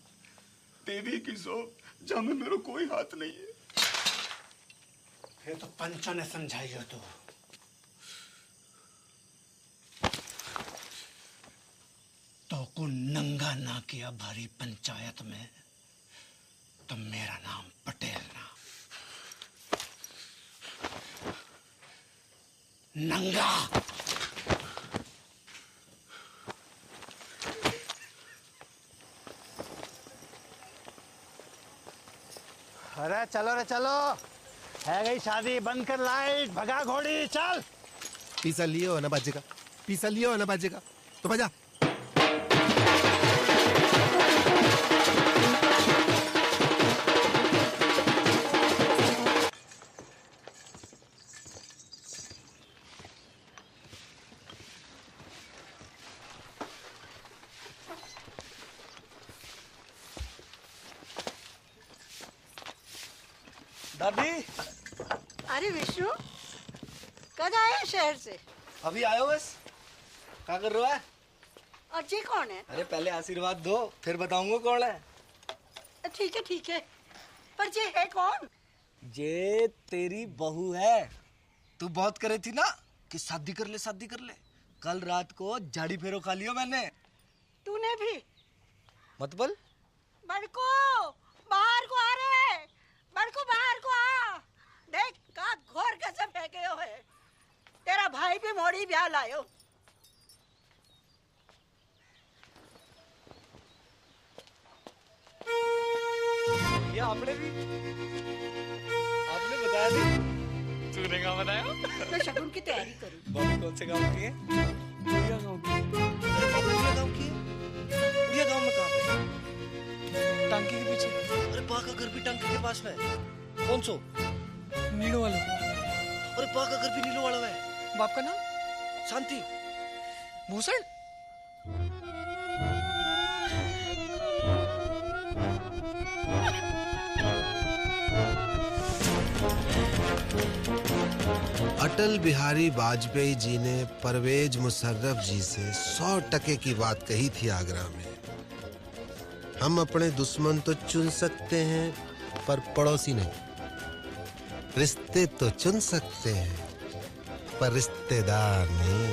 देवी की सौ जंग मेरा कोई हाथ नहीं है। फिर तो पंचों ने समझाई हो तो को नंगा ना किया भारी पंचायत में तो मेरा नाम पटेल ना, नंगा। अरे चलो रे चलो, है गई शादी, बंद कर लाइट, भगा घोड़ी, चल। पीसा लियो है ना बाजेगा, पीसा लियो है ना बाजेगा, तो बजा। दादी। अरे विष्णु, कब आए शहर से? अभी आयो बस। क्या कर रहा है? और ये कौन है? अरे पहले आशीर्वाद दो, फिर बताऊंगा कौन है। ठीक है, पर ये है कौन? ये तेरी बहू है। तू बहुत करे थी ना कि शादी कर ले, शादी कर ले। कल रात को झाड़ी फेरो खा लियो मैंने। तूने भी? मत बोल। बड़को, बाहर को आ रे, बड़को बाहर को आ। देख का घोर कैसे फेंके हो है। तेरा भाई भी मोड़ी ब्याह लायो। ये आपने बताया नहीं? तूने क्या बताया? मैं शगुन की तैयारी करूं। बॉबी कौन से गांव की है? बुढ़िया गांव की। बुढ़िया गांव की है? बुढ़िया गांव में कहाँ पे? टांकी के पीछे। अरे पाका घर भी टंकी के पास में है। कौन सो? नीलो वाला। अरे पा का घर भी नीलो वाला है। बाप का नाम? शांति। भूषण? अटल बिहारी वाजपेयी जी ने परवेज मुशर्रफ जी से 100% की बात कही थी आगरा में। हम अपने दुश्मन तो चुन सकते हैं पर पड़ोसी नहीं। रिश्ते तो चुन सकते हैं पर रिश्तेदार नहीं।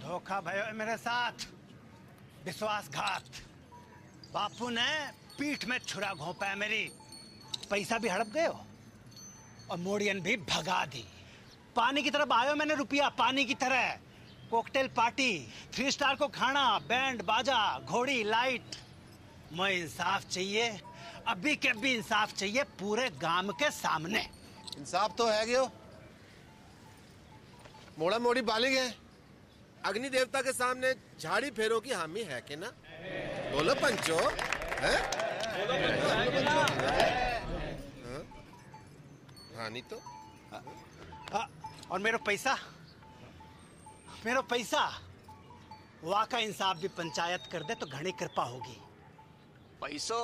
धोखा भयो है मेरे साथ, विश्वासघात। बापू ने पीठ में छुरा घोंपा है मेरी। पैसा भी हड़प गए हो और मोड़ियन भी भगा दी। पानी की तरफ आयो मैंने रुपया, पानी की तरह। कॉकटेल पार्टी, 3 स्टार को खाना, बैंड बाजा, घोड़ी लाइट। मुझे इंसाफ चाहिए, अभी के अभी इंसाफ चाहिए पूरे गांव के सामने। इंसाफ तो है गयो, मोड़ा मोड़ी बालिग है। अग्नि देवता के सामने झाड़ी फेरो की हामी है कि ना? बोलो पंचो, है? हाँ नहीं तो। और मेरा पैसा, मेरा पैसा वहाँ का इंसाफ भी पंचायत कर दे तो घनी कृपा होगी। पैसो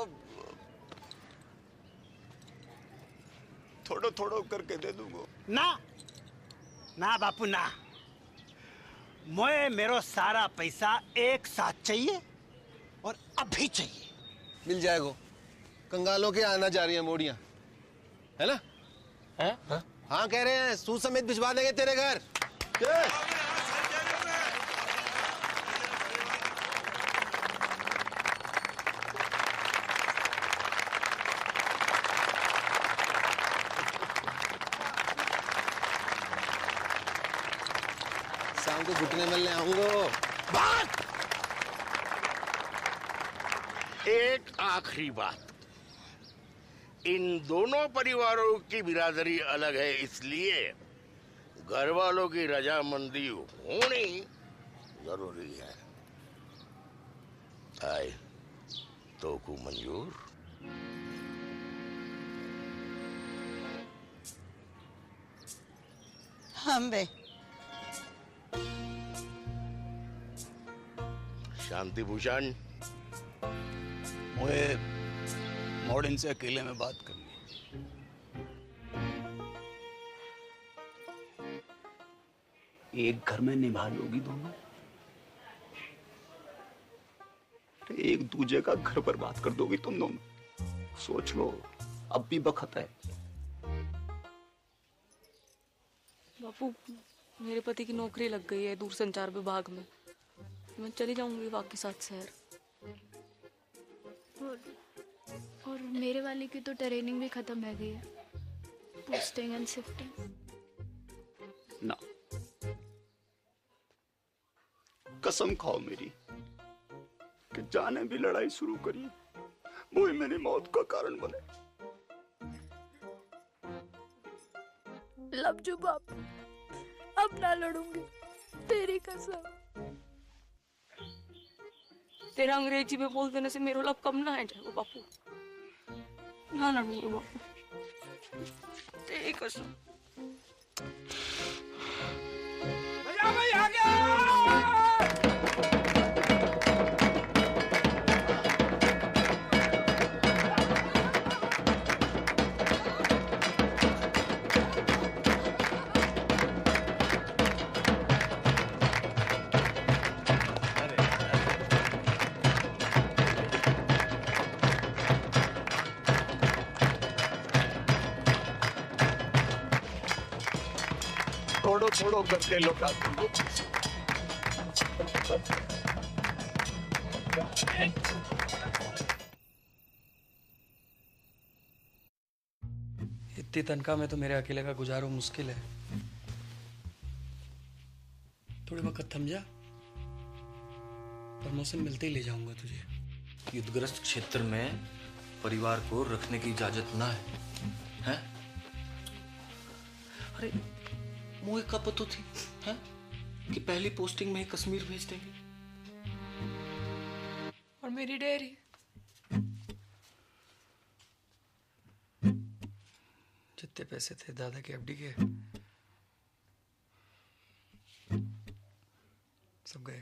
थोड़ो थोड़ो करके दे दूंगा। ना ना बापू ना, मुझे मेरा सारा पैसा एक साथ चाहिए और अभी चाहिए। मिल जाएगा। कंगालों के आना जा रही है मोड़ियां, है ना? है? हाँ कह रहे हैं, सूद समेत भिजवा देंगे तेरे घर। शाम को घुटने मिलने आऊंगा। बात एक आखिरी बात, इन दोनों परिवारों की बिरादरी अलग है, इसलिए घर वालों की रजामंदी होनी जरूरी है। आए तो को मंजूर? हम बे शांति भूषण, मुझे मॉडर्न से अकेले में बात करनी है। एक घर में निभा लोगी दोनों? एक दूजे का घर बर्बाद कर दोगी तुम दोनों। सोच लो, अब भी वक्त है। बापू, मेरे पति की नौकरी लग गई है दूरसंचार विभाग में। मैं चली जाऊंगी वाकई साथ शहर। और मेरे वाले की तो ट्रेनिंग भी खत्म है गई है, पोस्टिंग एंड शिफ्टिंग। ना, कसम खाओ मेरी कि जाने भी लड़ाई शुरू करी वो ही मेरी मौत का कारण बने। लवजू बापू, अब ना लड़ूंगी, तेरी कसम। तेरा अंग्रेजी में बोल देने से मेरा लब कम ना है जाएगा बापू। ना लड़ूंगी बापू, तेरी कसम। भाई आ गया। छोड़ो छोड़ो करके लौटा दूंगा। इतनी तनख्वाह में तो मेरे अकेले का गुजारो मुश्किल है। थोड़े वक्त थम जा, प्रमोशन मिलते ही ले जाऊंगा तुझे। युद्धग्रस्त क्षेत्र में परिवार को रखने की इजाजत ना है, हैं? अरे मुझे कब पता थी, हैं? कि पहली पोस्टिंग में ही कश्मीर भेज देंगे। और मेरी डेयरी जितने पैसे थे दादा के एफडी के सब गए।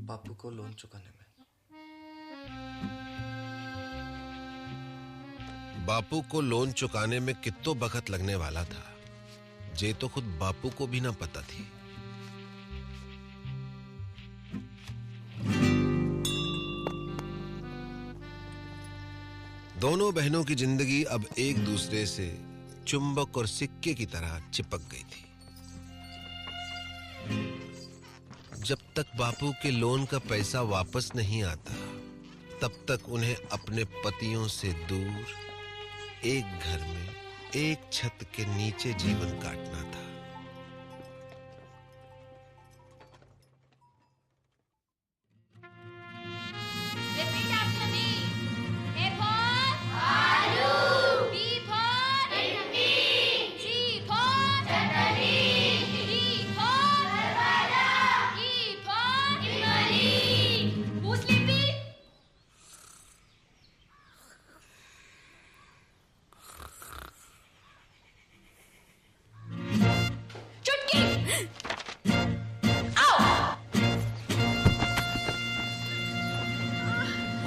बापू को लोन चुकाने में। बापू को लोन चुकाने में कितो वक्त लगने वाला था, जे तो खुद बापू को भी ना पता थी। दोनों बहनों की जिंदगी अब एक दूसरे से चुंबक और सिक्के की तरह चिपक गई थी। जब तक बापू के लोन का पैसा वापस नहीं आता, तब तक उन्हें अपने पतियों से दूर एक घर में एक छत के नीचे जीवन काटना था।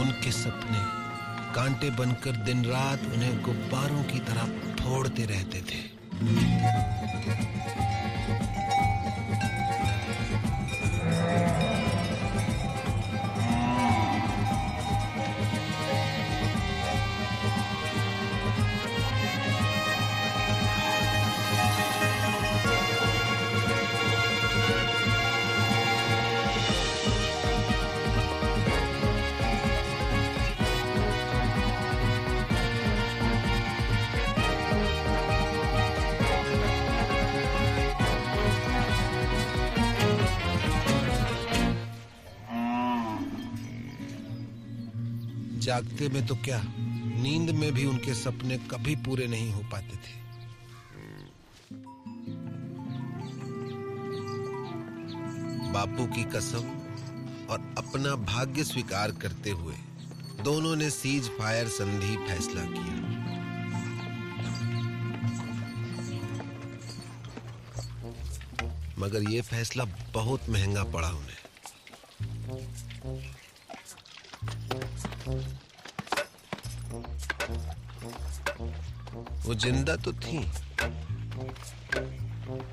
उनके सपने कांटे बनकर दिन रात उन्हें गुब्बारों की तरह फोड़ते रहते थे। जागते में तो क्या, नींद में भी उनके सपने कभी पूरे नहीं हो पाते थे। बापू की कसम और अपना भाग्य स्वीकार करते हुए दोनों ने सीज फायर संधि फैसला किया। मगर यह फैसला बहुत महंगा पड़ा उन्हें। वो जिंदा तो थी,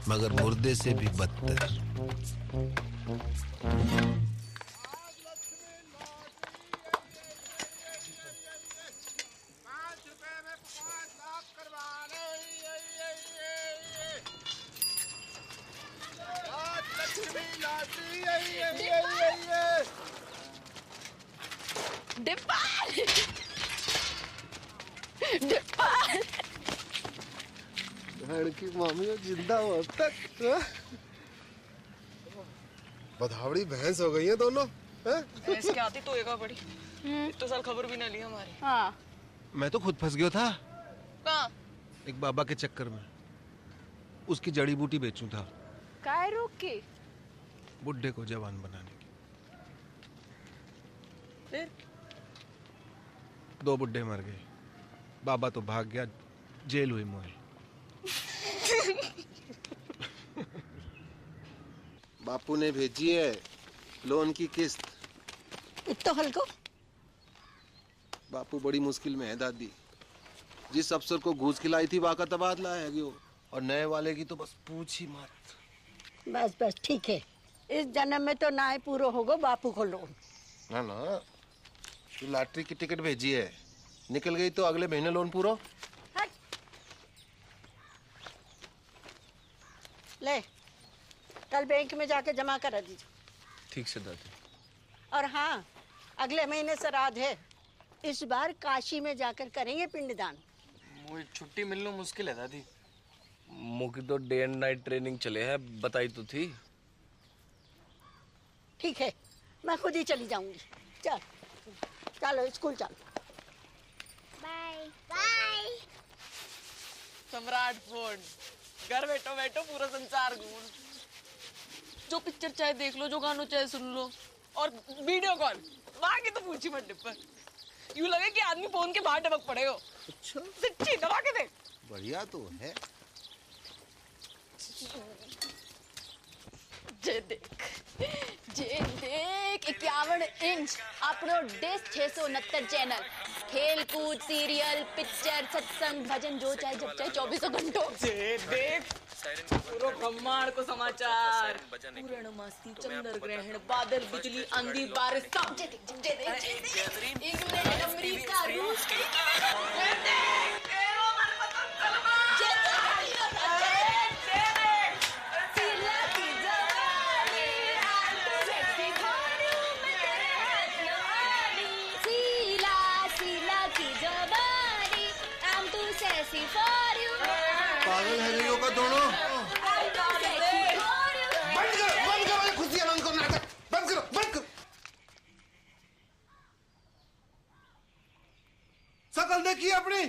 मगर मुर्दे से भी बदतर। की मामी जिंदा हो अब तक। बधावड़ी भैंस हो गई है दोनों। भैंस के आती तो एगा बड़ी। तो साल खबर भी ना ली हमारी। हाँ। मैं तो खुद फंस गया था कहाँ? एक बाबा के चक्कर में। उसकी जड़ी बूटी बेचूं था। काय रोक के? बुड्ढे को जवान बनाने की। फिर? 2 बुड्ढे मर गए, बाबा तो भाग गया, जेल हुई मोए। बापू ने भेजी है लोन की किस्त। इतना हल्को? बापू बड़ी मुश्किल में है दादी। जिस अफसर को घूस खिलाई थी वाका तबादला है गयो, और नए वाले की तो बस पूछ ही मत। बस बस ठीक है, इस जन्म में तो ना ही पूरा होगा बापू को लोन। ना ना, तू लॉटरी की टिकट भेजी है, निकल गई तो अगले महीने लोन पूरा। ले, कल बैंक में जाके जमा करा दीजिए। ठीक से दादी। और हाँ, अगले महीने श्राद्ध है, इस बार काशी में जाकर करेंगे पिंडदान। मुझे छुट्टी मिलना मुश्किल है दादी। मुझे तो डे एंड नाइट ट्रेनिंग चले है, बताई तो थी। ठीक है, मैं खुद ही चली जाऊंगी। चल चलो स्कूल चल। Bye bye. सम्राट फोन, घर बैठो बैठो पूरा संसार घूम, जो पिक्चर चाहे देख लो, जो गानों चाहे सुन लो, और वीडियो कॉल बाकी तो पूछी मत डिब्बा। यूं लगे कि आदमी फोन के बाहर टपक पड़े हो। अच्छा सच्ची दबा के देख। बढ़िया तो है। जे देख 51 इंच अपनो डिश 669 चैनल, खेल कूद, सीरियल, पिक्चर, सत्संग, भजन, जो चाहे जब चाहे 24 घंटों। जे देख पूरा ब्रह्मांड को समाचार, पूर्णमासी, चंद्र ग्रहण, बादल, बिजली, आंधी, बारिश, सब जे देख। इंग्लैंड, अमेरिका, रूस, पागल है नहीं होगा दोनों। बंद करो खुशियां, बंद करो नाटक, बंद करो। शकल देखिए अपनी,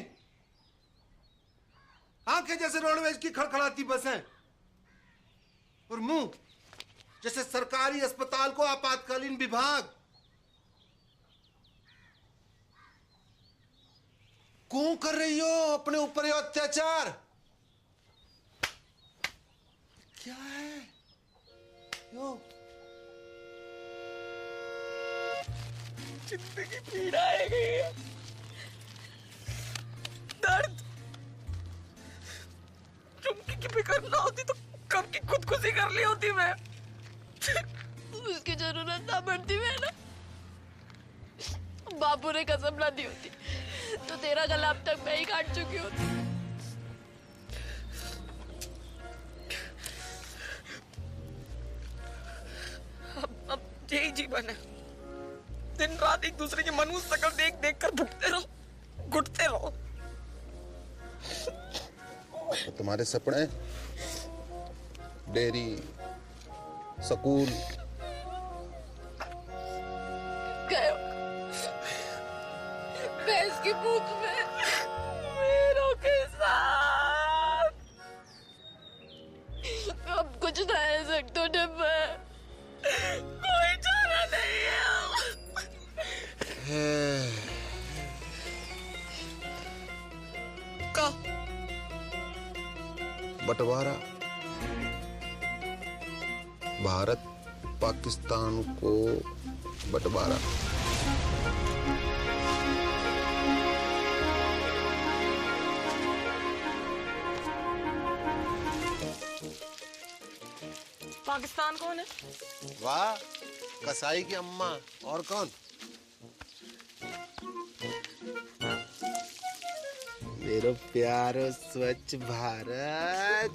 आंखें जैसे रोडवेज की खड़खड़ाती बसें और मुंह जैसे सरकारी अस्पताल को आपातकालीन विभाग। क्यों कर रही हो अपने ऊपर ये अत्याचार? क्या है यो? जिंदगी पीड़ा है गई है, दर्द। चुमकी की फिक्र ना होती तो कब की खुदकुशी कर ली होती मैं। उसकी जरूरत ना पड़ती मैं ना, बापू ने कसम ना दी होती तो तेरा गला अब तक मैं ही काट चुकी होती। अब यही जीवन है, दिन रात एक दूसरे की मनुष्य शकल देख देख कर भुगते रहो, घुटते रहो। तो तुम्हारे सपने डेयरी, स्कूल, भैंस की पूंछ में मेरों के साथ अब कुछ ना है सकते डिब्बा, कोई चारा नहीं है। का बंटवारा, भारत पाकिस्तान को बंटवारा। पाकिस्तान कौन है? वाह, कसाई की अम्मा। और कौन? मेरा प्यारो स्वच्छ भारत।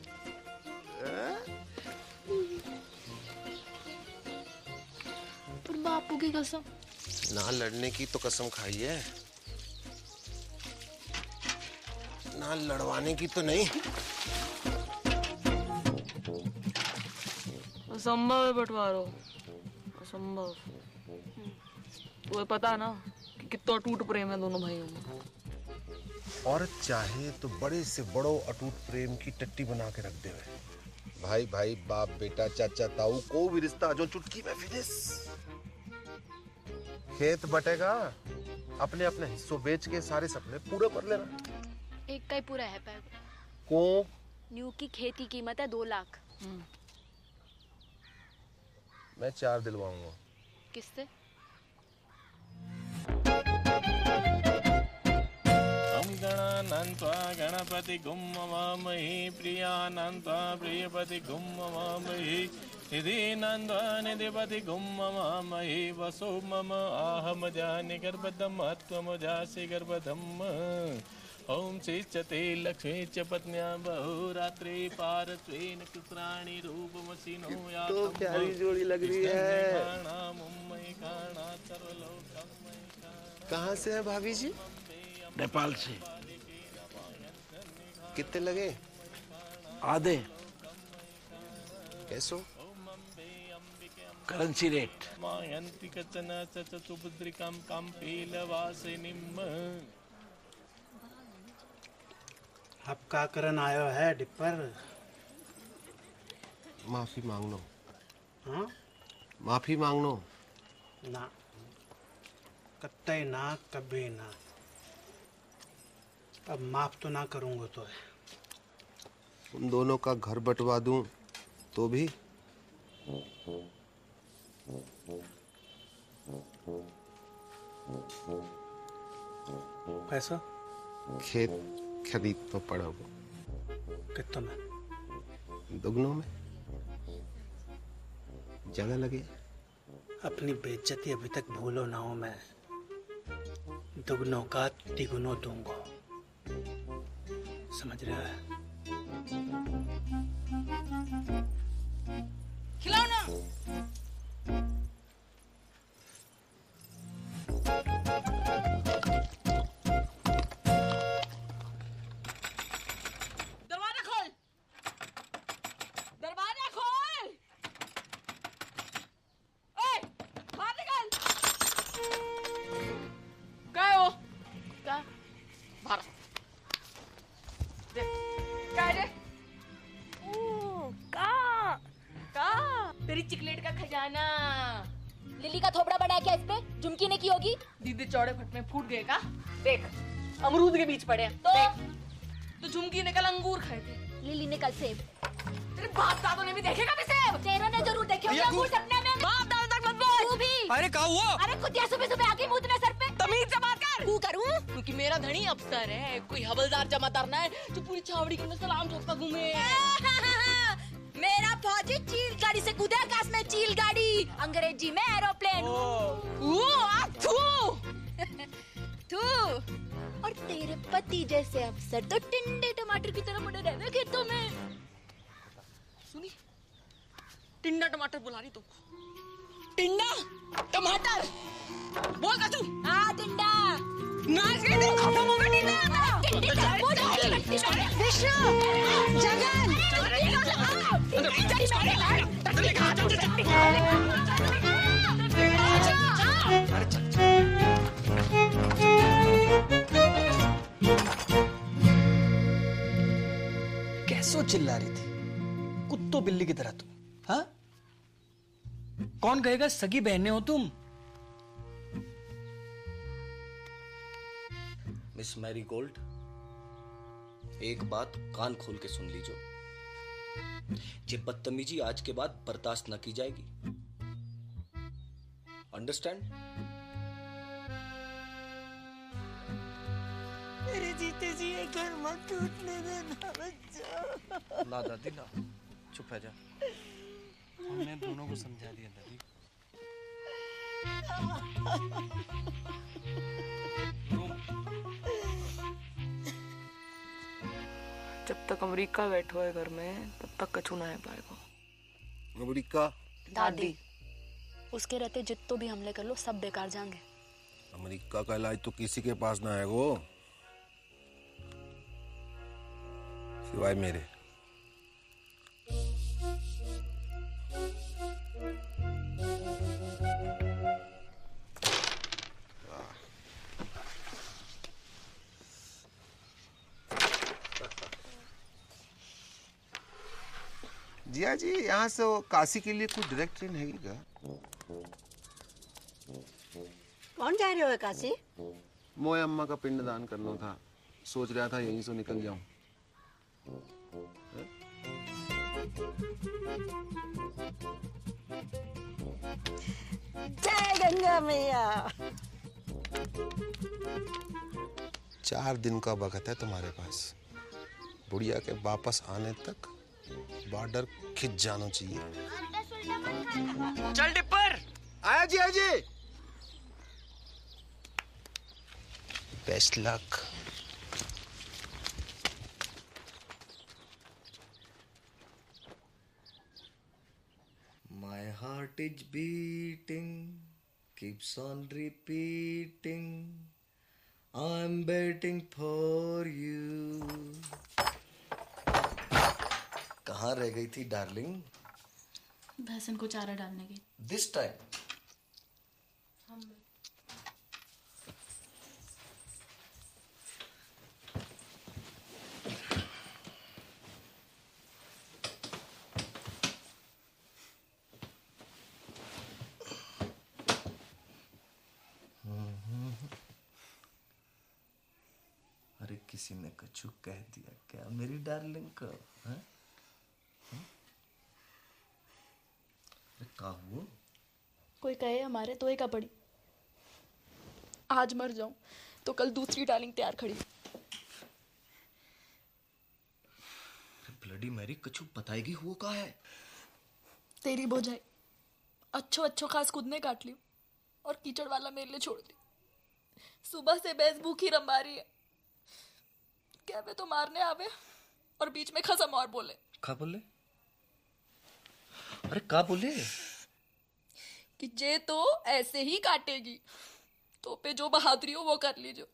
पर बापू की कसम। ना लड़ने की तो कसम खाई है, ना लड़वाने की तो नहीं। असंभव है बंटवारो, असंभव। तुम्हें पता ना कि कितना अटूट प्रेम है दोनों भाइयों में। औरत चाहे तो बड़े से बड़ो अटूट प्रेम की टट्टी बना के रख दे। भाई भाई, बाप बेटा, चाचा ताऊ, को भी रिश्ता जो चुटकी में फिनिश। खेत बटेगा, अपने अपने हिस्सों बेच के सारे सपने पूरे कर लेना। एक का ही पूरा है पैर को न्यू की खेती कीमत है 2 लाख। मैं 4 दिलवाऊंगा। किससे? गणानन्त्वा गणपति गुम्मवामहि प्रियानन्त्वा प्रियपति गुम्मवामहि निधिनन्त्वा निधिपति गुम्मवामहि वसो मम आहमजानि गर्भदम् त्वमजासि गर्भदम्। ओम श्रीचते लक्ष्मी च पत्न्या बहुरात्रि पारत्वेन कृत्राणि रूपमसिनो या तो प्यारी जोड़ी लग रही है। कहाँ से है भाभी जी? नेपाल से। कितने लगे? आधे। कैसो? Currency rate. मायंती कचन चतुभद्रिकाम काम पेलवासिनीम। अब का करन आयो है डिपर? माफी मांग लो। हाँ? माफी मांग लो। ना, कत्ते ना, कभी ना। अब माफ तो ना करूंगा तो है। उन दोनों का घर बंटवा दूं तो भी? पैसा? खेत खरीद तो पड़ोगे। कितना में? दुगनों में। जगह लगे। अपनी बेइज्जती अभी तक भूलो ना हो। मैं दुगनों का तिगुनों दूंगा, समझ रहा है? खिलाओ ना। दरवाजा खोल, दरवाजा खोल। ओए, बाहर निकल। क्या है वो? क्या? बाहर। देख, क्या है? तेरी चिकलेट का खजाना। लिली का थोबड़ा बड़ा है क्या इस पे? झुमकी ने की होगी। दीदी चौड़े फट में फूट गए का? देख, अमरूद के बीच पड़े हैं। तो झुमकी ने कल अंगूर खाए थे, लिली ने कल सेब। तेरे बाप दादों ने भी देखे कभी सेब? तेरे ने जरूर देखे होंगे अंगूर सपने में। बाप दादा तक मत बोल। तू भी। अरे क्या हुआ? अरे कुतिया सुबह सुबह आके मुंह सर पे। तमीज से बात कर। तू करूं? क्योंकि मेरा धनी अफसर है, कोई हवलदार जमादार ना है जो पूरी छावड़ी के अंदर सलाम ठोकता घूमे। मेरा फौजी चील गाड़ी से कूदे आकाश में। चील गाड़ी अंग्रेजी में एरोप्लेन। तू और तेरे पति जैसे अफसर तो टिंडे टमाटर की तरह बड़े रहे खेतों में। सुनी, टिंडा टमाटर बुला रही तो। टिंडा टमाटर बोल का तू। हाँ टिंडा। नाच गई तो खत्म हो गई टिंडा। विष्णु, जगन, कैसो चिल्ला रही थी कुत्तो बिल्ली की तरह तुम? हाँ, कौन कहेगा सगी बहनें हो तुम? मिस मैरी गोल्ड, एक बात कान खोल के सुन लीजिए। ये बदतमीजी आज के बाद बर्दाश्त न की जाएगी। अंडरस्टैंड? मेरे जीते जी ये घर मत टूटने देना बच्चा। ना दादी ना, चुप रह जा। हमने दोनों को समझा दिया दादी। जब तक अमेरिका बैठो है घर में तब तक कछु ना है पाएगा। अमेरिका? दादी, उसके रहते जितो भी हमले कर लो सब बेकार जाएंगे। अमेरिका का इलाज तो किसी के पास ना है वो, सिवाय मेरे। जिया जी, यहाँ से काशी के लिए कोई डायरेक्ट ट्रेन है क्या? कौन जा रहे हो काशी? मोए अम्मा का पिंडदान करना था, सोच रहा था यहीं से निकल जाऊं। जय गंगा मैया। 4 दिन का वक्त है तुम्हारे पास। बुढ़िया के वापस आने तक बॉर्डर खिंच जाना चाहिए। चल डिपर। आया जी, आया जी। Best luck. My heart is beating, keeps on repeating. I'm waiting for you. कहाँ रह गई थी डार्लिंग? भैंसन को चारा डालने की। दिस टाइम अरे किसी ने कछु कह दिया क्या मेरी डार्लिंग को? हैं? अरे का हुआ? कोई कहे हमारे तो एक पड़ी, आज मर जाऊं तो कल दूसरी डार्लिंग तैयार खड़ी। ब्लडी मैरी कछु बताएगी हुआ का है? तेरी बोझाई अच्छो खास खुद ने काट ली और कीचड़ वाला मेरे लिए छोड़ दी। सुबह से भैंस भूखी रंबा रही है, कहवे तो मारने आवे और बीच में खसम और बोले। का बोले? अरे का बोले? कि जे तो ऐसे ही काटेगी, तो पे जो बहादुरी हो वो कर लीजो।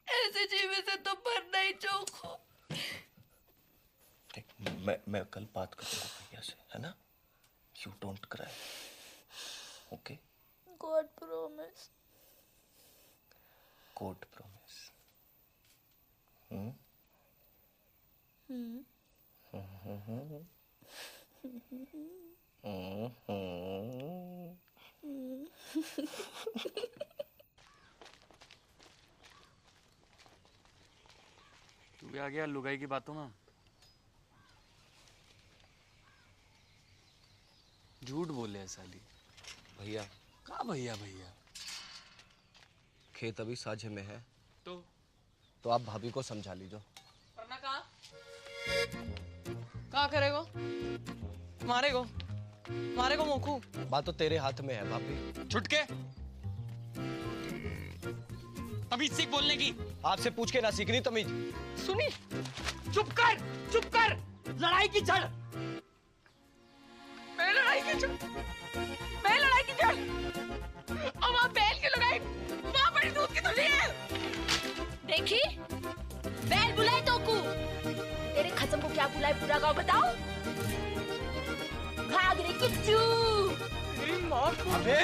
ऐसे जीवे से तो मरना ही चौक हो। मैं कल बात करूंगा भैया से, है ना? You don't cry, okay? God promise. God promise. तू भी आ गया लुगाई की बातों में। झूठ बोले है साली। भैया का भैया भैया? खेत अभी साझे में है तो आप भाभी को समझा लीजो। वरना कहाँ करेगो? मारेगो मोखू। बात तो तेरे हाथ में है भाभी। छुटके तमीज सीख बोलने की। आपसे पूछ के ना सीखनी तमीज। सुनी, चुप कर। लड़ाई की जड़। मैं लड़ाई की जड़। और वहाँ बैल की लड़ाई, वहाँ बड़ी दूध की तुझी है। देखी, बैल बुलाए तो को, तेरे खसम को क्या बुलाए पूरा गाँव बताओ। घाघरे किच्चू। मेरी माँ को। अबे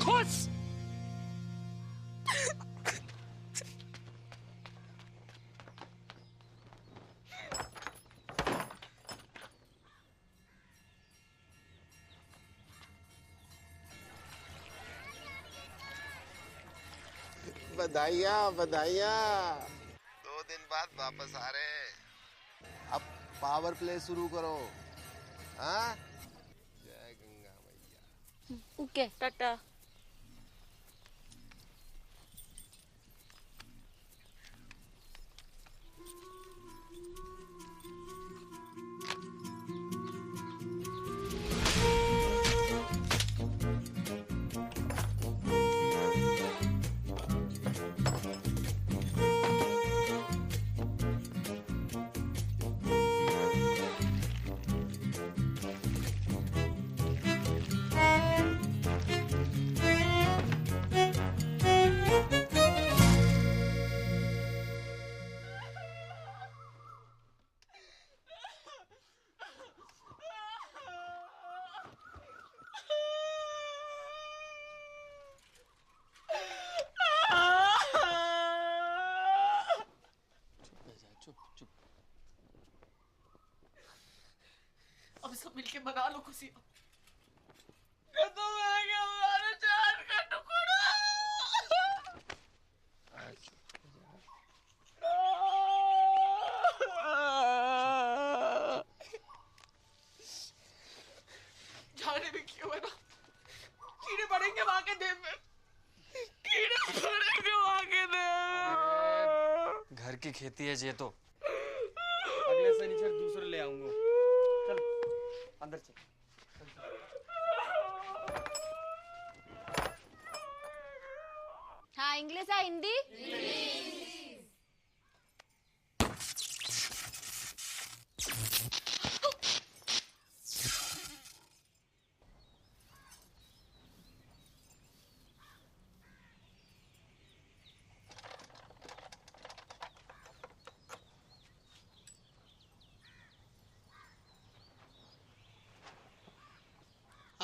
खुश। बधाइयाँ 2 दिन बाद वापस आ रहे हैं। अब पावर प्ले शुरू करो। हाँ, जय गंगा मैया। ओके टाटा। अब सब मिलके बना लो खुशी। ये तो मैं क्या हमारे जान का टुकड़ा। जाने भी क्यों है ना, कीड़े पड़ेंगे वहां के देव में। घर की खेती है ये तो। अगले शनिचर दूसरे ले आऊंगा। चल अंदर चल। हाँ, इंग्लिश है हिंदी?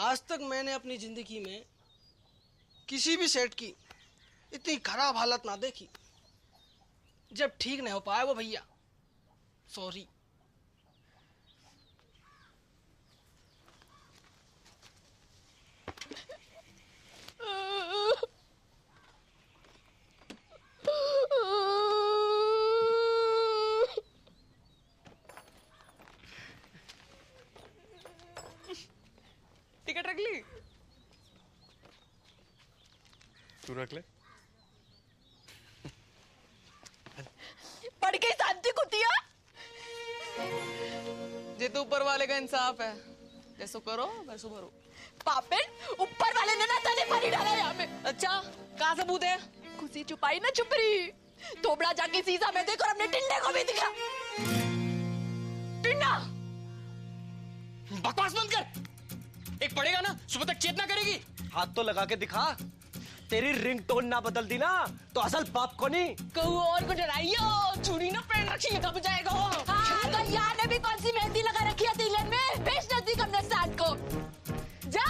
आज तक मैंने अपनी जिंदगी में किसी भी सेठ की इतनी खराब हालत ना देखी। जब ठीक नहीं हो पाया वो भैया, सॉरी। टिकट रख ली? तू रख ले। पढ़ के शांति कुतिया। जे तो ऊपर वाले का इंसाफ है, जैसो करो वैसो भरो। पापेन, ऊपर वाले ने ना तने पानी डाला यहाँ में। अच्छा, कहाँ सबूत है? खुशी छुपाई ना छुपरी। थोबड़ा जाके शीशा में देख और अपने टिंडे को भी दिखा। टिंडा! बकवास बंद कर। एक पड़ेगा ना, सुबह तक चेतना करेगी। हाथ तो लगा के दिखा। तेरी रिंगटोन ना बदल दी ना तो असल बाप को नहीं। कहू और को डराइयो, चूड़ी ना पहन रखी है, दब जाएगा। हाँ, तो यहाँ ने भी कौन सी मेहंदी लगा रखी है तिलक में? बेच नदी कमने साथ को। जा,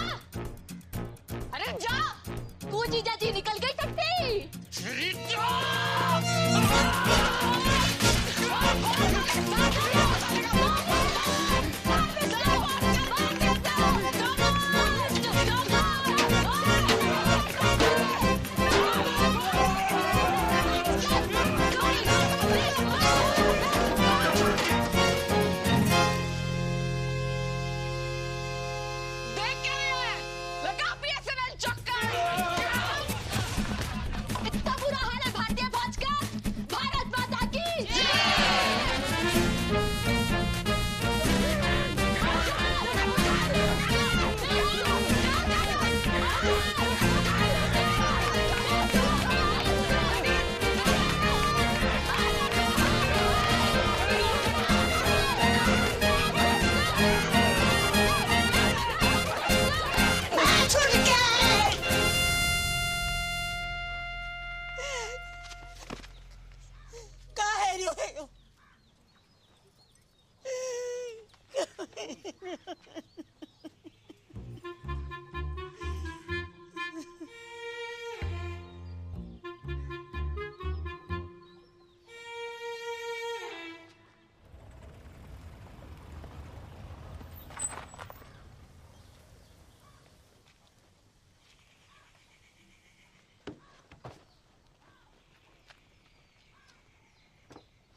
अरे जा, तू जीजा जी निकल गई टट्टी। इतना बुरा हाल है भारतीय फौज का। भारत माता की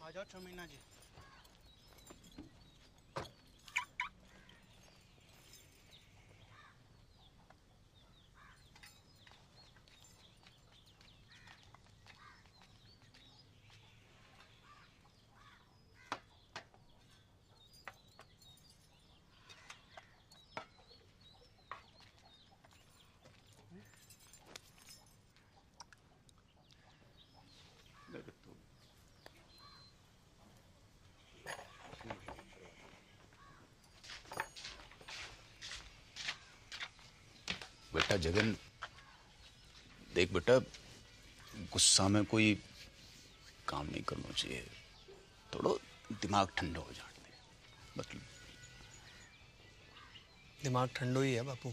आ जाओ चमीना जी। बेटा जगन, देख बेटा, गुस्सा में कोई काम नहीं करना चाहिए। थोड़ा दिमाग ठंडा हो जाने दे। मतलब दिमाग ठंडो ही है बापू।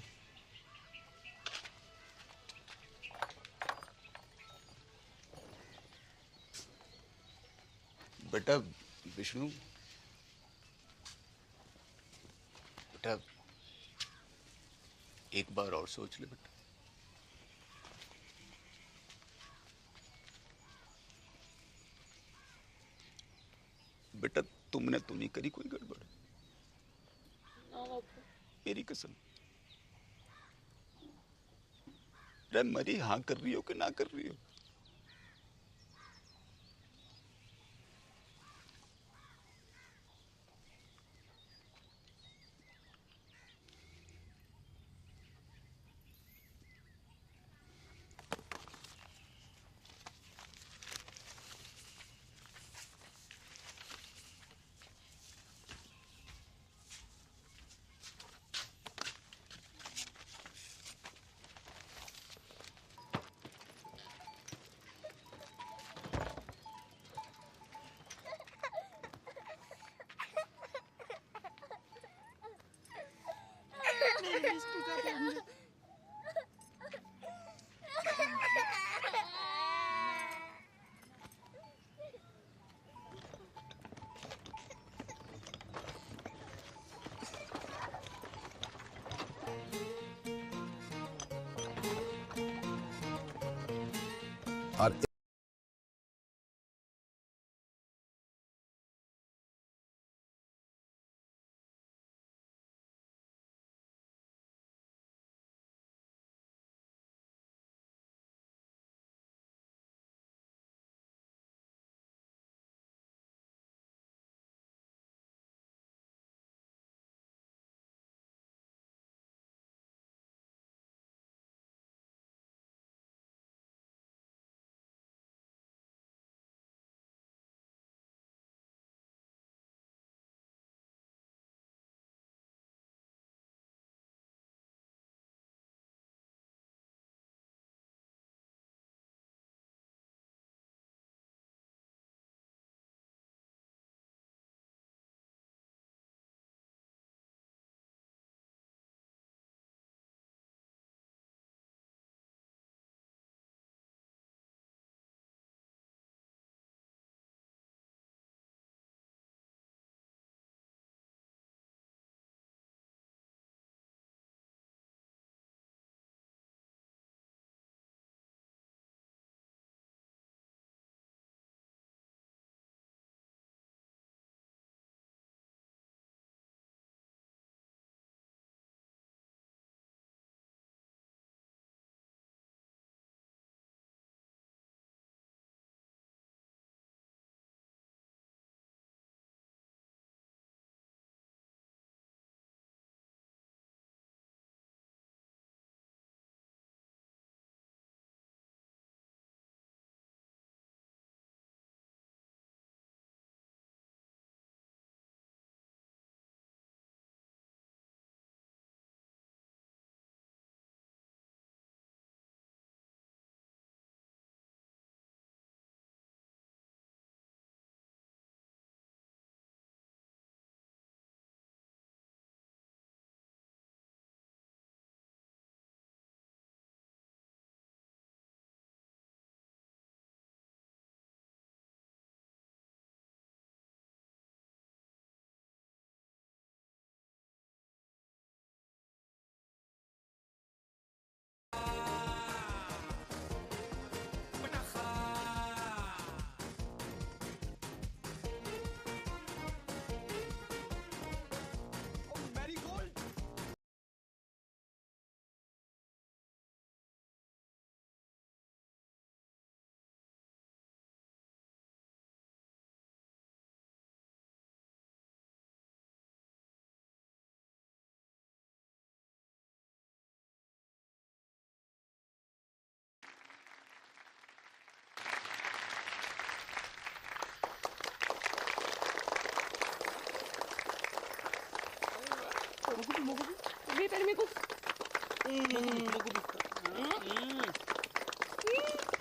बेटा विष्णु, बेटा एक बार और सोच ले बेटा। बेटा तुमने तो नहीं करी कोई गड़बड़? मेरी कसम। अरे मरी हाँ कर रही हो कि ना कर रही हो? और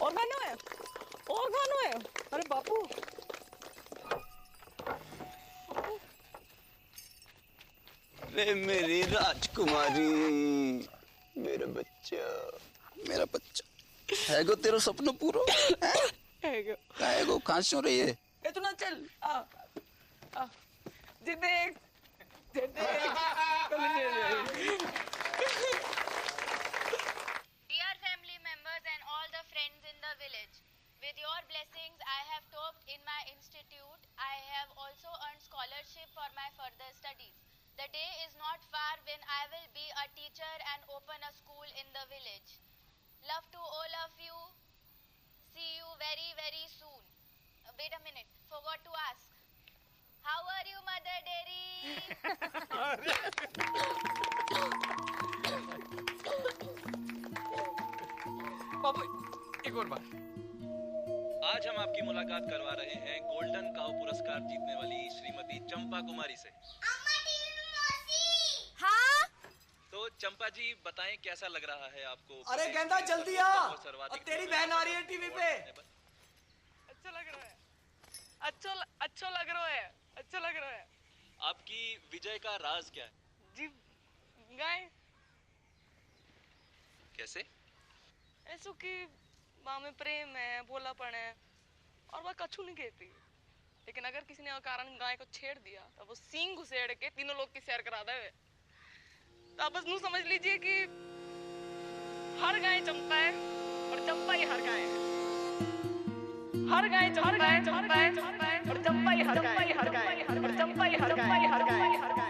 और खाना है, और खाना है। अरे बापू, रे मेरी राजकुमारी, मेरा बच्चा, मेरा बच्चा है गो तेरा सपना पूरा है गो। कहाँ से हो रही है? ए तू ना चल, आ जे देख Dear family members and all the friends in the village, with your blessings I have topped in my institute. I have also earned scholarship for my further studies. The day is not far when I will be a teacher and open a school in the village. Love to all of you. See you very, very soon. Wait a minute, forgot to ask. How are you, Mother Dairy? बाबू एक और बार। आज हम आपकी मुलाकात करवा रहे हैं गोल्डन काउ पुरस्कार जीतने वाली श्रीमती चंपा कुमारी से। हाँ? तो चंपा जी बताएं कैसा लग रहा है आपको? अरे गेंदा जल्दी आ, और तेरी बहन आ रही है टीवी पे। अच्छा लग रहा है, अच्छा लग रहा है, अच्छा लग रहा है। आपकी विजय का राज क्या है? जी गाय कैसे? ऐसो कि माँ में प्रेम है, भोलापन है और वह कछु नहीं कहती। लेकिन अगर किसी ने अकारण गाय को छेड़ दिया तो वो सींग घुसेड़ के तीनों लोग की सैर करा दे। तो आप बस नू समझ लीजिए कि हर गाय चंपा है और चंपा ही हर गाय है। हर गाय चंपा है, चंपा है, चंपा है और चंपा ही हर गाय, हर गाय और चंपा ही हर गाय, हर गाय, हर गाय।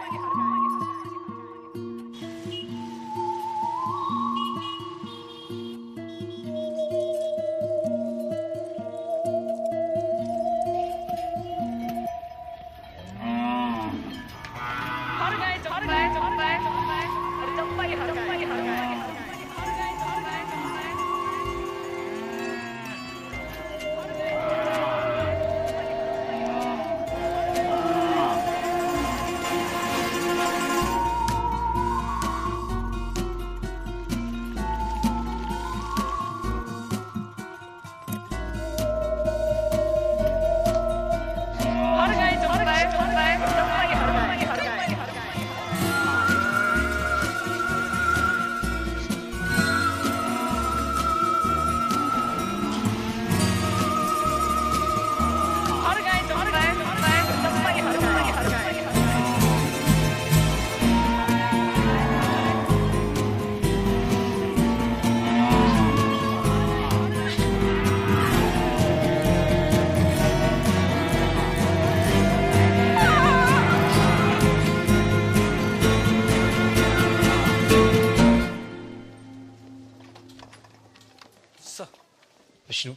विष्णु,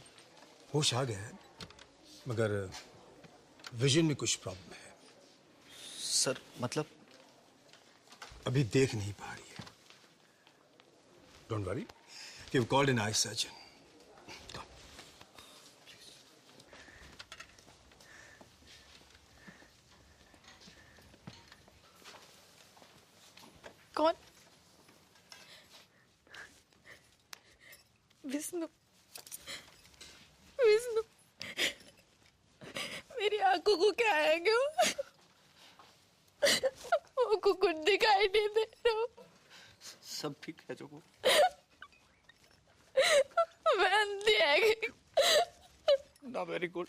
होश आ गया है मगर विजन में कुछ प्रॉब्लम है। सर मतलब? अभी देख नहीं पा रही है। Don't worry, we have called an eye surgeon. कौन? विष्णु, विष्णु, मेरी आंखों को क्या है क्यों? वो को कुछ दिखाई नहीं दे रहा। सब ठीक है जोगू। मैं अंधी है। ना वेरी गुड।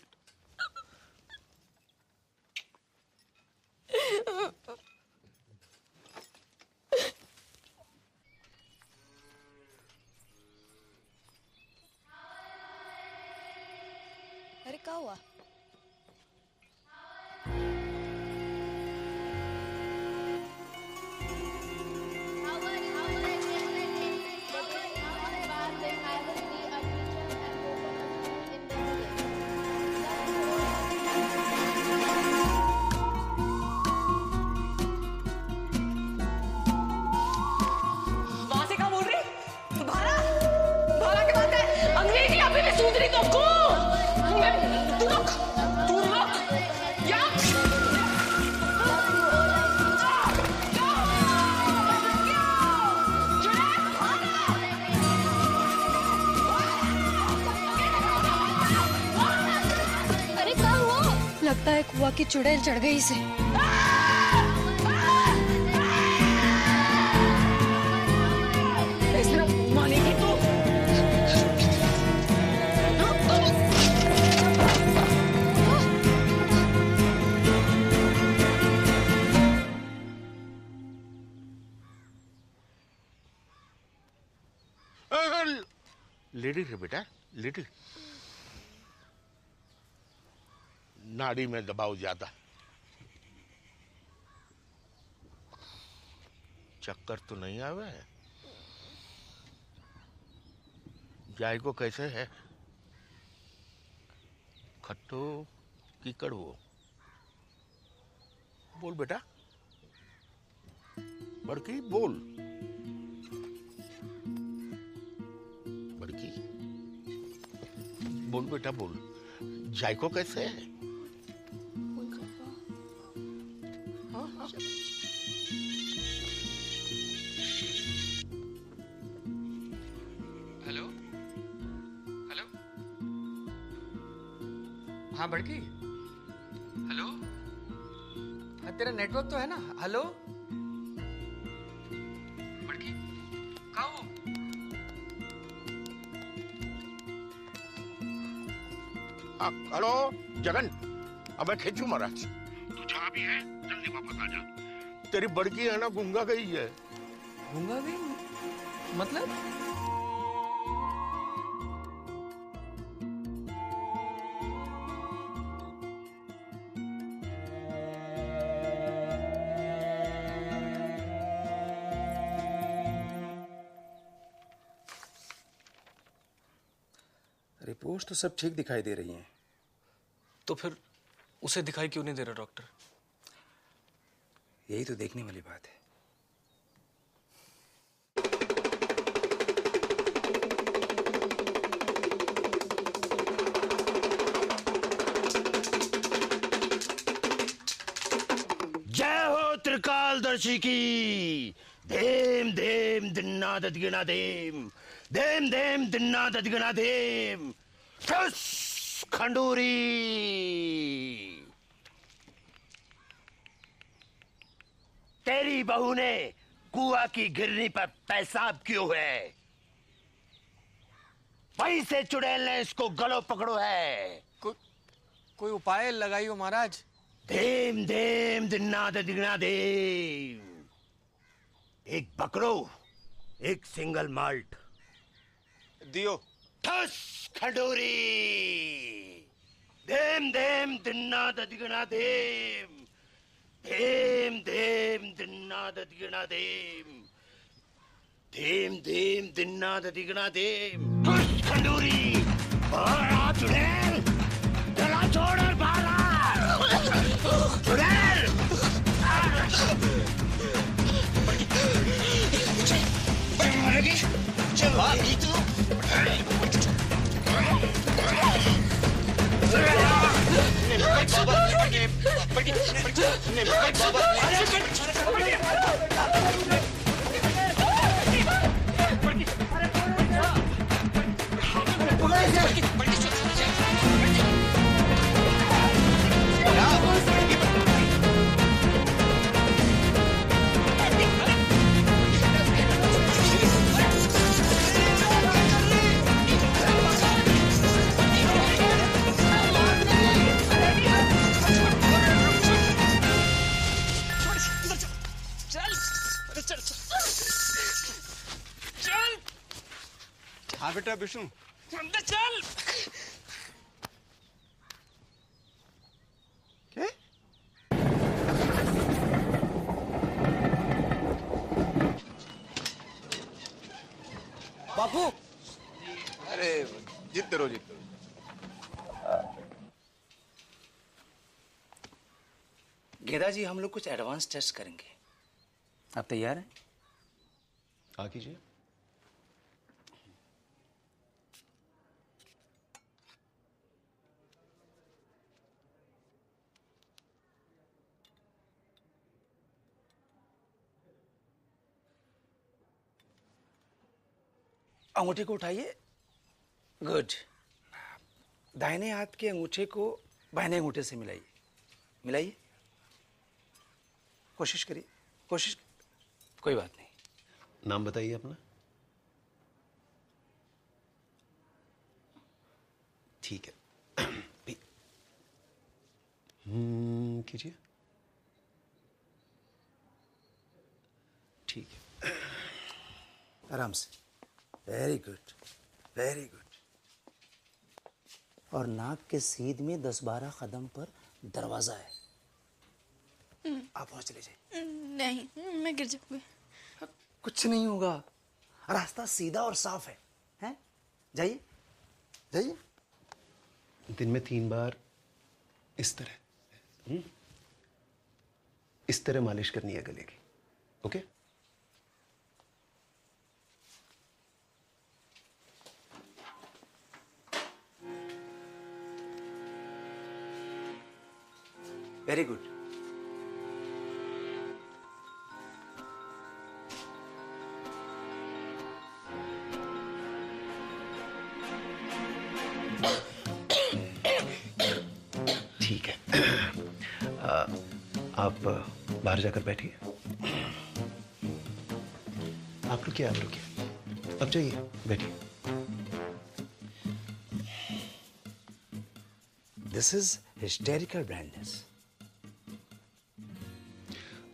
अरे क्या हुआ? वहां से क्या बोल रही? भारा, भारा की बात है। अंग्रेजी अभी भी सूझ रही तो को। अरे क्या हुआ? लगता है कुआ की चुड़ैल चढ़ गई इसे। इस तरह मानेगी तो? लेडी रे बेटा, लेडी। नाड़ी में दबाव ज्यादा। चक्कर तो नहीं आवे? जाय को कैसे है? खट्टो की कड़वो? बोल बेटा, बड़की बोल। बड़की बोल बेटा बोल। जायको कैसे है? हेलो हेलो, हाँ बड़की, हेलो, हाँ तेरा नेटवर्क तो है ना? हेलो बड़की, कहाँ हो? हेलो जगन, अब मैं खींचू महाराज। तू जहाँ भी है जल्दी वापस आ जा। तेरी बड़की है ना गूंगा गई है। गूंगा गई मतलब? रिपोर्ट तो सब ठीक दिखाई दे रही हैं। तो फिर उसे दिखाई क्यों नहीं दे रहा डॉक्टर? यही तो देखने वाली बात है। जय हो त्रिकालदर्शी की। धेम धेम दिन्ना ददगिना धेम, धेम धेम दिन्ना ददगिना धेम। ठुस खंडूरी। तेरी बहू ने कुआ की गिरनी पर पेशाब क्यों है? वहीं से चुड़ैल ने इसको गलो पकड़ो है। कोई उपाय लगाइयो महाराज। धेम धेम दिन्ना ददगिना धेम। एक बकरो, एक सिंगल माल्ट दियो। ठस खंडूरी। धेम धेम दिन्ना ददगिना धेम, धेम धेम दिन्ना ददगिना धेम, धेम धेम दिन्ना ददगिना धेम। ठस खंडूरी। भागा चुड़ैल, चला छोड़ और भागा चुड़ैल। चल भागी तू। हाँ बेटा विष्णु, अंदर चल। क्या? बापू। अरे जीतते रहो जीतते रहो। गेदा जी, हम लोग कुछ एडवांस टेस्ट करेंगे। आप तैयार हैं? हाँ कीजिए। अंगूठे को उठाइए। गुड। दाहिने हाथ के अंगूठे को बाएं अंगूठे से मिलाइए। मिलाइए। कोशिश करिए, कोशिश। कोई बात नहीं। नाम बताइए अपना। ठीक है। कीजिए। ठीक है। आराम से। Very good, very good. और नाक के सीध में 10-12 कदम पर दरवाजा है। आप वहां चले जाइए। नहीं, मैं गिर जाऊंगी। कुछ नहीं होगा, रास्ता सीधा और साफ है? जाइए जाइए। दिन में 3 बार इस तरह मालिश करनी है गले की। ओके? Very good. ठीक है। आप बाहर जाकर बैठिए। आप रुकिए, आप रुकिए। अब जाइए, बैठिए। This is hysterical blindness.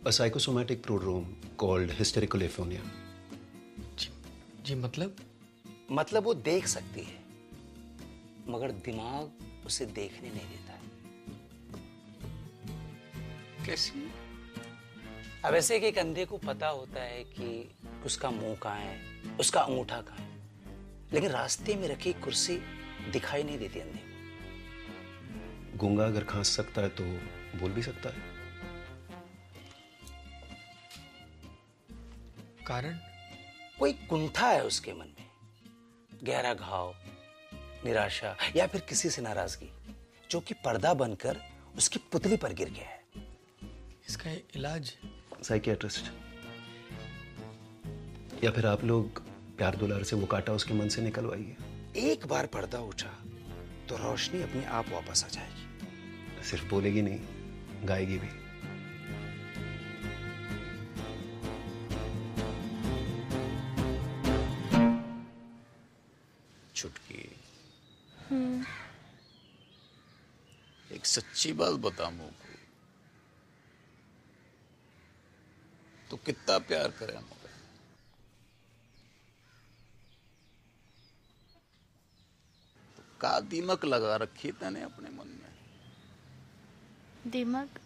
A psychosomatic prodrome called hysterical aphonia. जी मतलब? मतलब वो देख सकती है, मगर दिमाग उसे देखने नहीं देता है। कैसी? अब ऐसे कि एक अंधे को पता होता है कि उसका मुंह कहाँ है, उसका अंगूठा कहाँ है, लेकिन रास्ते में रखी कुर्सी दिखाई नहीं देती अंधे को। गूंगा अगर खांस सकता है तो बोल भी सकता है। कारण? कोई कुंठा है उसके मन में, गहरा घाव, निराशा या फिर किसी से नाराजगी, जो कि पर्दा बनकर उसकी पुतली पर गिर गया है। इसका इलाज? साइकियाट्रिस्ट, या फिर आप लोग प्यार दुलार से वो कांटा उसके मन से निकलवाइए। एक बार पर्दा उठा तो रोशनी अपने आप वापस आ जाएगी। सिर्फ बोलेगी नहीं, गाएगी भी। छुटकी, एक सच्ची बात बता मुझको, तो कितना प्यार करे मुझे? तो का दिमक लगा रखी तने अपने मन में? दिमक?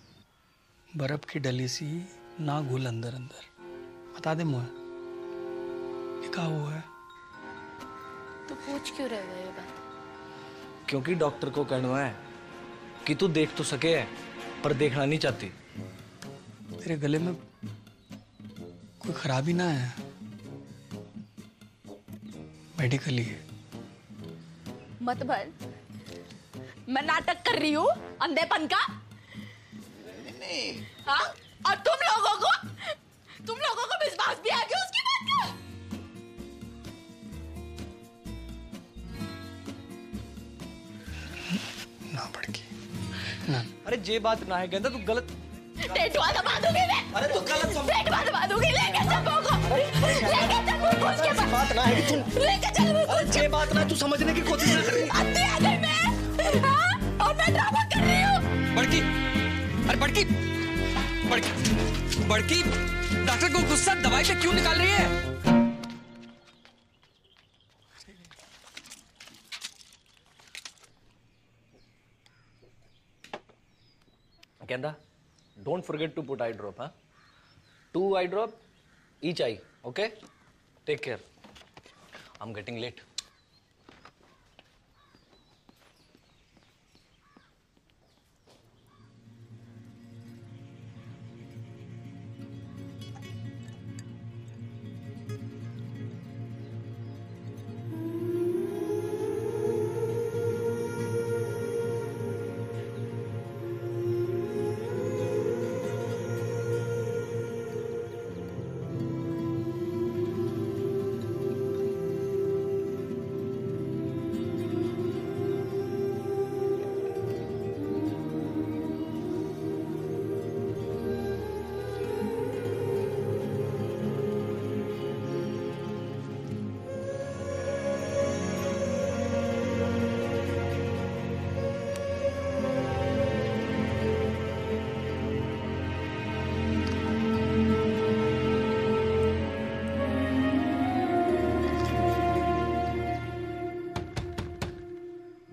बर्फ की डली सी ना घुल अंदर अंदर। बता दे मुझे, ये क्या हुआ है? तो पूछ क्यों रहे हो ये बात? क्योंकि डॉक्टर को कहना है कि तू देख तो सके है, पर देखना नहीं चाहती। तेरे गले में कोई खराबी ना है? मेडिकली? मत भर, मैं नाटक कर रही हूँ अंधेपन का। हाँ? और तुम लोगों को विश्वास भी आ गया उसकी बात का? ना भड़की ना। अरे जे बात ना है गेंदा, तू गलत। टेटुआ दबा दूंगी मैं। अरे तू गलत समझ। टेटुआ दबा दूंगी, लेके चल मुझको। लेके चल मुझको उसके पास। बात ना है कि तू। लेके चल मुझको। अरे जे बात ना, तू समझने की कोशिश कर रही है। अंधी आ गई मैं। हाँ? और मैं ड्रामा कर रही हूँ। बड़की, अरे बड़की, बड़की, डॉक्टर को गुस्सा दवाई से क्यों निकाल रही है? Kenda, don't forget to put eye drop, huh? 2 eye drop, each eye, okay? Take care. I'm getting late.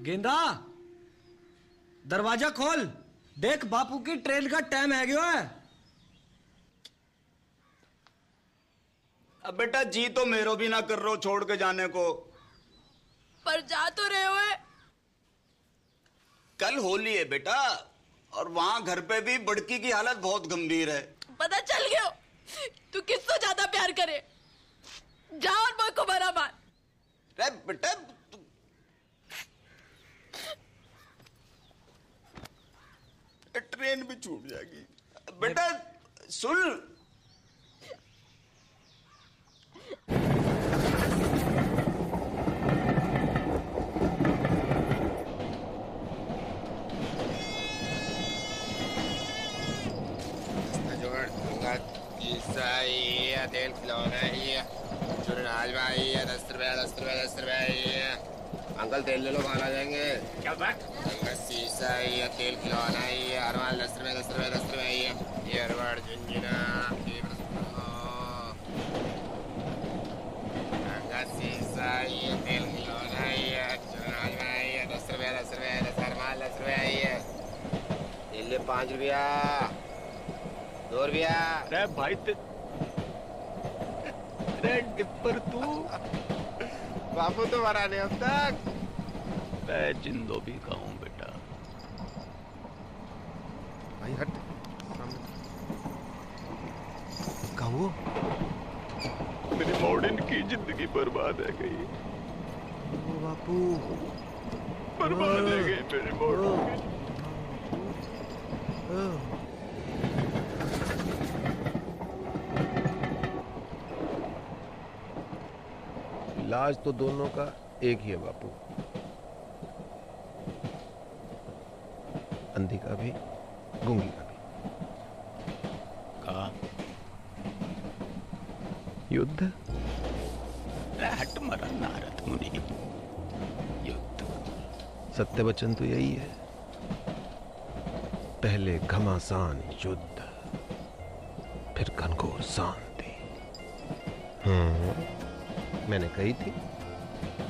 गेंदा, दरवाजा खोल। देख बापू की ट्रेन का टाइम है गया है। अब बेटा जी तो मेरो भी ना कर रहे हो छोड़ के जाने को। पर जा तो रहे हो। कल होली है बेटा, और वहां घर पे भी बड़की की हालत बहुत गंभीर है। पता चल गया तू किससे ज्यादा प्यार करे। जा और मुझको बड़ा मार। अरे बेटा ट्रेन भी छूट जाएगी। बेटा सुन, del flora, 10 रुपए 10 रुपए अंकल तेल ले लो, बाहर आ जाएंगे। क्या बात? अंकल शीशा है या तेल खिलौना है ये अरवाल 10 रुपए 10 रुपए 10 रुपए ये अरवाड़ झुंझुना अंकल शीशा ये तेल खिलौना है ये 10 रुपए 10 रुपए 10 अरवाल 10 रुपए ये तेल ले 5 रुपया 2 रुपया। अरे भाई अरे डिप्पर तू बापू तो मरा नहीं अब तक। मैं जिंदो भी का हूँ बेटा। भाई हट का वो मेरी मॉडर्न की जिंदगी बर्बाद है गई। ओ बापू बर्बाद है गई मेरी मॉडर्न की। इलाज तो दोनों का एक ही है बापू, अंधी का भी गूंगी का भी। का युद्ध। हट मरा नारद मुनि। युद्ध सत्य वचन तो यही है, पहले घमासान युद्ध फिर घनघोर शांति। मैंने कही थी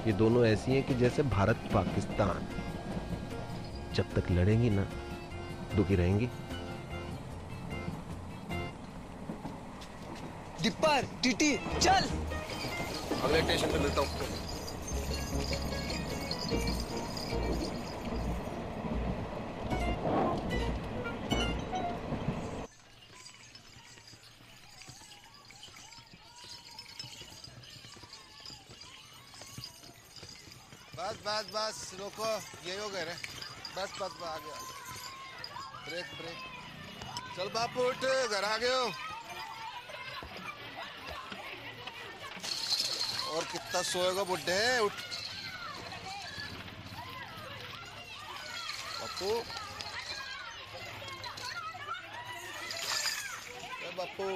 ये दोनों ऐसी हैं कि जैसे भारत पाकिस्तान, जब तक लड़ेंगी ना दुखी रहेंगी। डिप्पर टीटी चल। अगले स्टेशन पे मिलता हूँ। बस बस बस रोको, ये हो गए रे। बस बस बस आ गया। Brake brake. चल बापू उठ, घर आ गए हो। और कितना सोएगा बुड्ढे, उठ बापू। बापू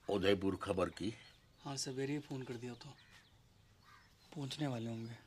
उदयपुर खबर की? हाँ सवेरे ही फोन कर दिया तो पहुंचने वाले होंगे।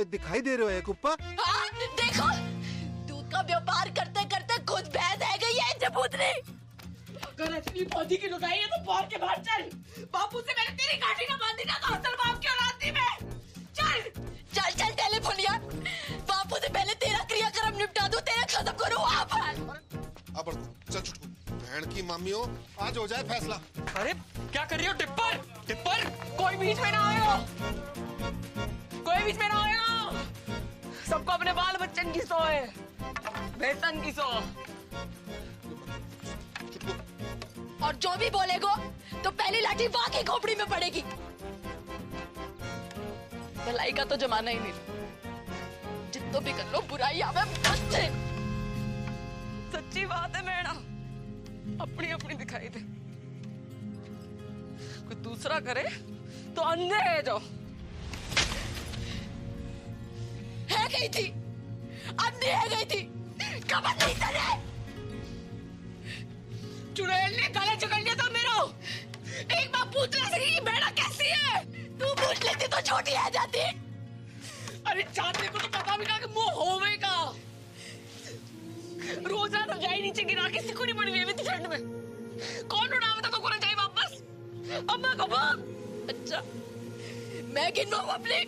दिखाई दे रहे हो कुप्पा? हाँ, देखो तू का व्यापार करते करते खुद भैंस है गई है जबूतरी। अगर इतनी पौधी की लुगाई है तो बाहर के बाहर चल। बापू से मैंने तेरी गाड़ी ना बांधी ना तो असल बाप की औलाद थी मैं। चल चल चल टेलीफोनिया, बापू से पहले तेरा क्रियाक्रम निपटा दूं, तेरा खत्म करूं वहां पर। अब चल छुटकू, बहन की मामियों, आज हो जाए फैसला। अरे क्या कर रही हो टिप्पर? टिप्पर कोई बीच में ना आयो, कोई बीच में ना आयो। सबको अपने बाल बच्चन की सो है, वेतन की सो। और जो भी बोलेगो तो पहली लाठी वहां की खोपड़ी में पड़ेगी। भलाई का तो जमाना ही नहीं, जितना भी कर लो बुराई आवे बस से। सच्ची बात है मैडा, अपनी अपनी दिखाई दे, कोई दूसरा करे तो अंधे है जो है गई थी, अंधी है गई थी, कमर नहीं तले। चुड़ैल ने गला जकड़ लिया था मेरा। एक बार पूछ ना सकी कि बेड़ा कैसी है। तू पूछ लेती तो छोटी आ जाती। अरे चांदनी को तो पता भी ना कि मुंह होवेगा। रोजा तो जाई नीचे गिरा के सिकुड़ी पड़ी हुई थी ठंड में। कौन उड़ावे था तो को जाए वापस? अम्मा को बाप। अच्छा मैं गिनवाऊं अपने?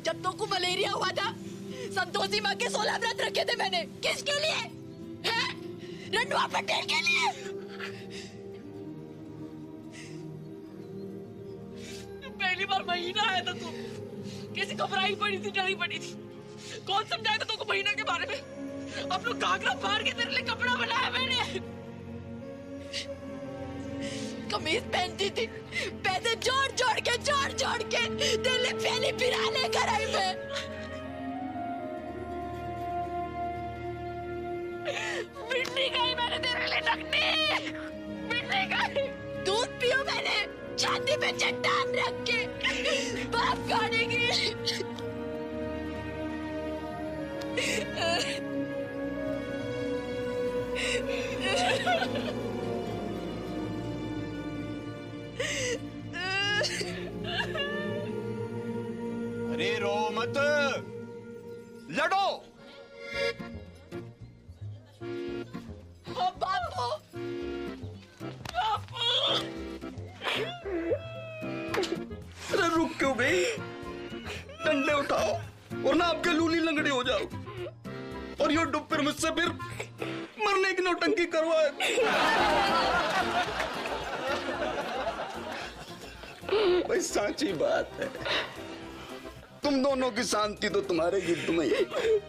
जब तो को मलेरिया हुआ था, संतोषी माँ के 16 व्रत रखे थे मैंने। किसके लिए? हैं? रंडवा पटेल के लिए। पहली बार महीना आया था तू, कैसी घबराई पड़ी थी, डरी पड़ी थी। कौन समझाया था तुमको महीना के बारे में? अब लोग घाघरा फाड़ के तेरे लिए कपड़ा बनाया मैंने। कमीज पहनती थी, पैसे जोड़ जोड़ के तेरे लिए पहली फिरा लेकर आई मैं। मिट्टी गई मैंने तेरे लिए नकनी, मिट्टी गई। दूध पियो मैंने छाती पे चट्टान रख के, बाप खाने की। अरे रो मत, लड़ो। बापू, अरे रुक क्यों गई? डंडे उठाओ और ना आपके लूली लंगड़ी हो जाओ, और यो डुब फिर मुझसे फिर मरने की नौटंकी करवाए। भाई साची बात है, तुम दोनों की शांति तो तुम्हारे युद्ध में ही है।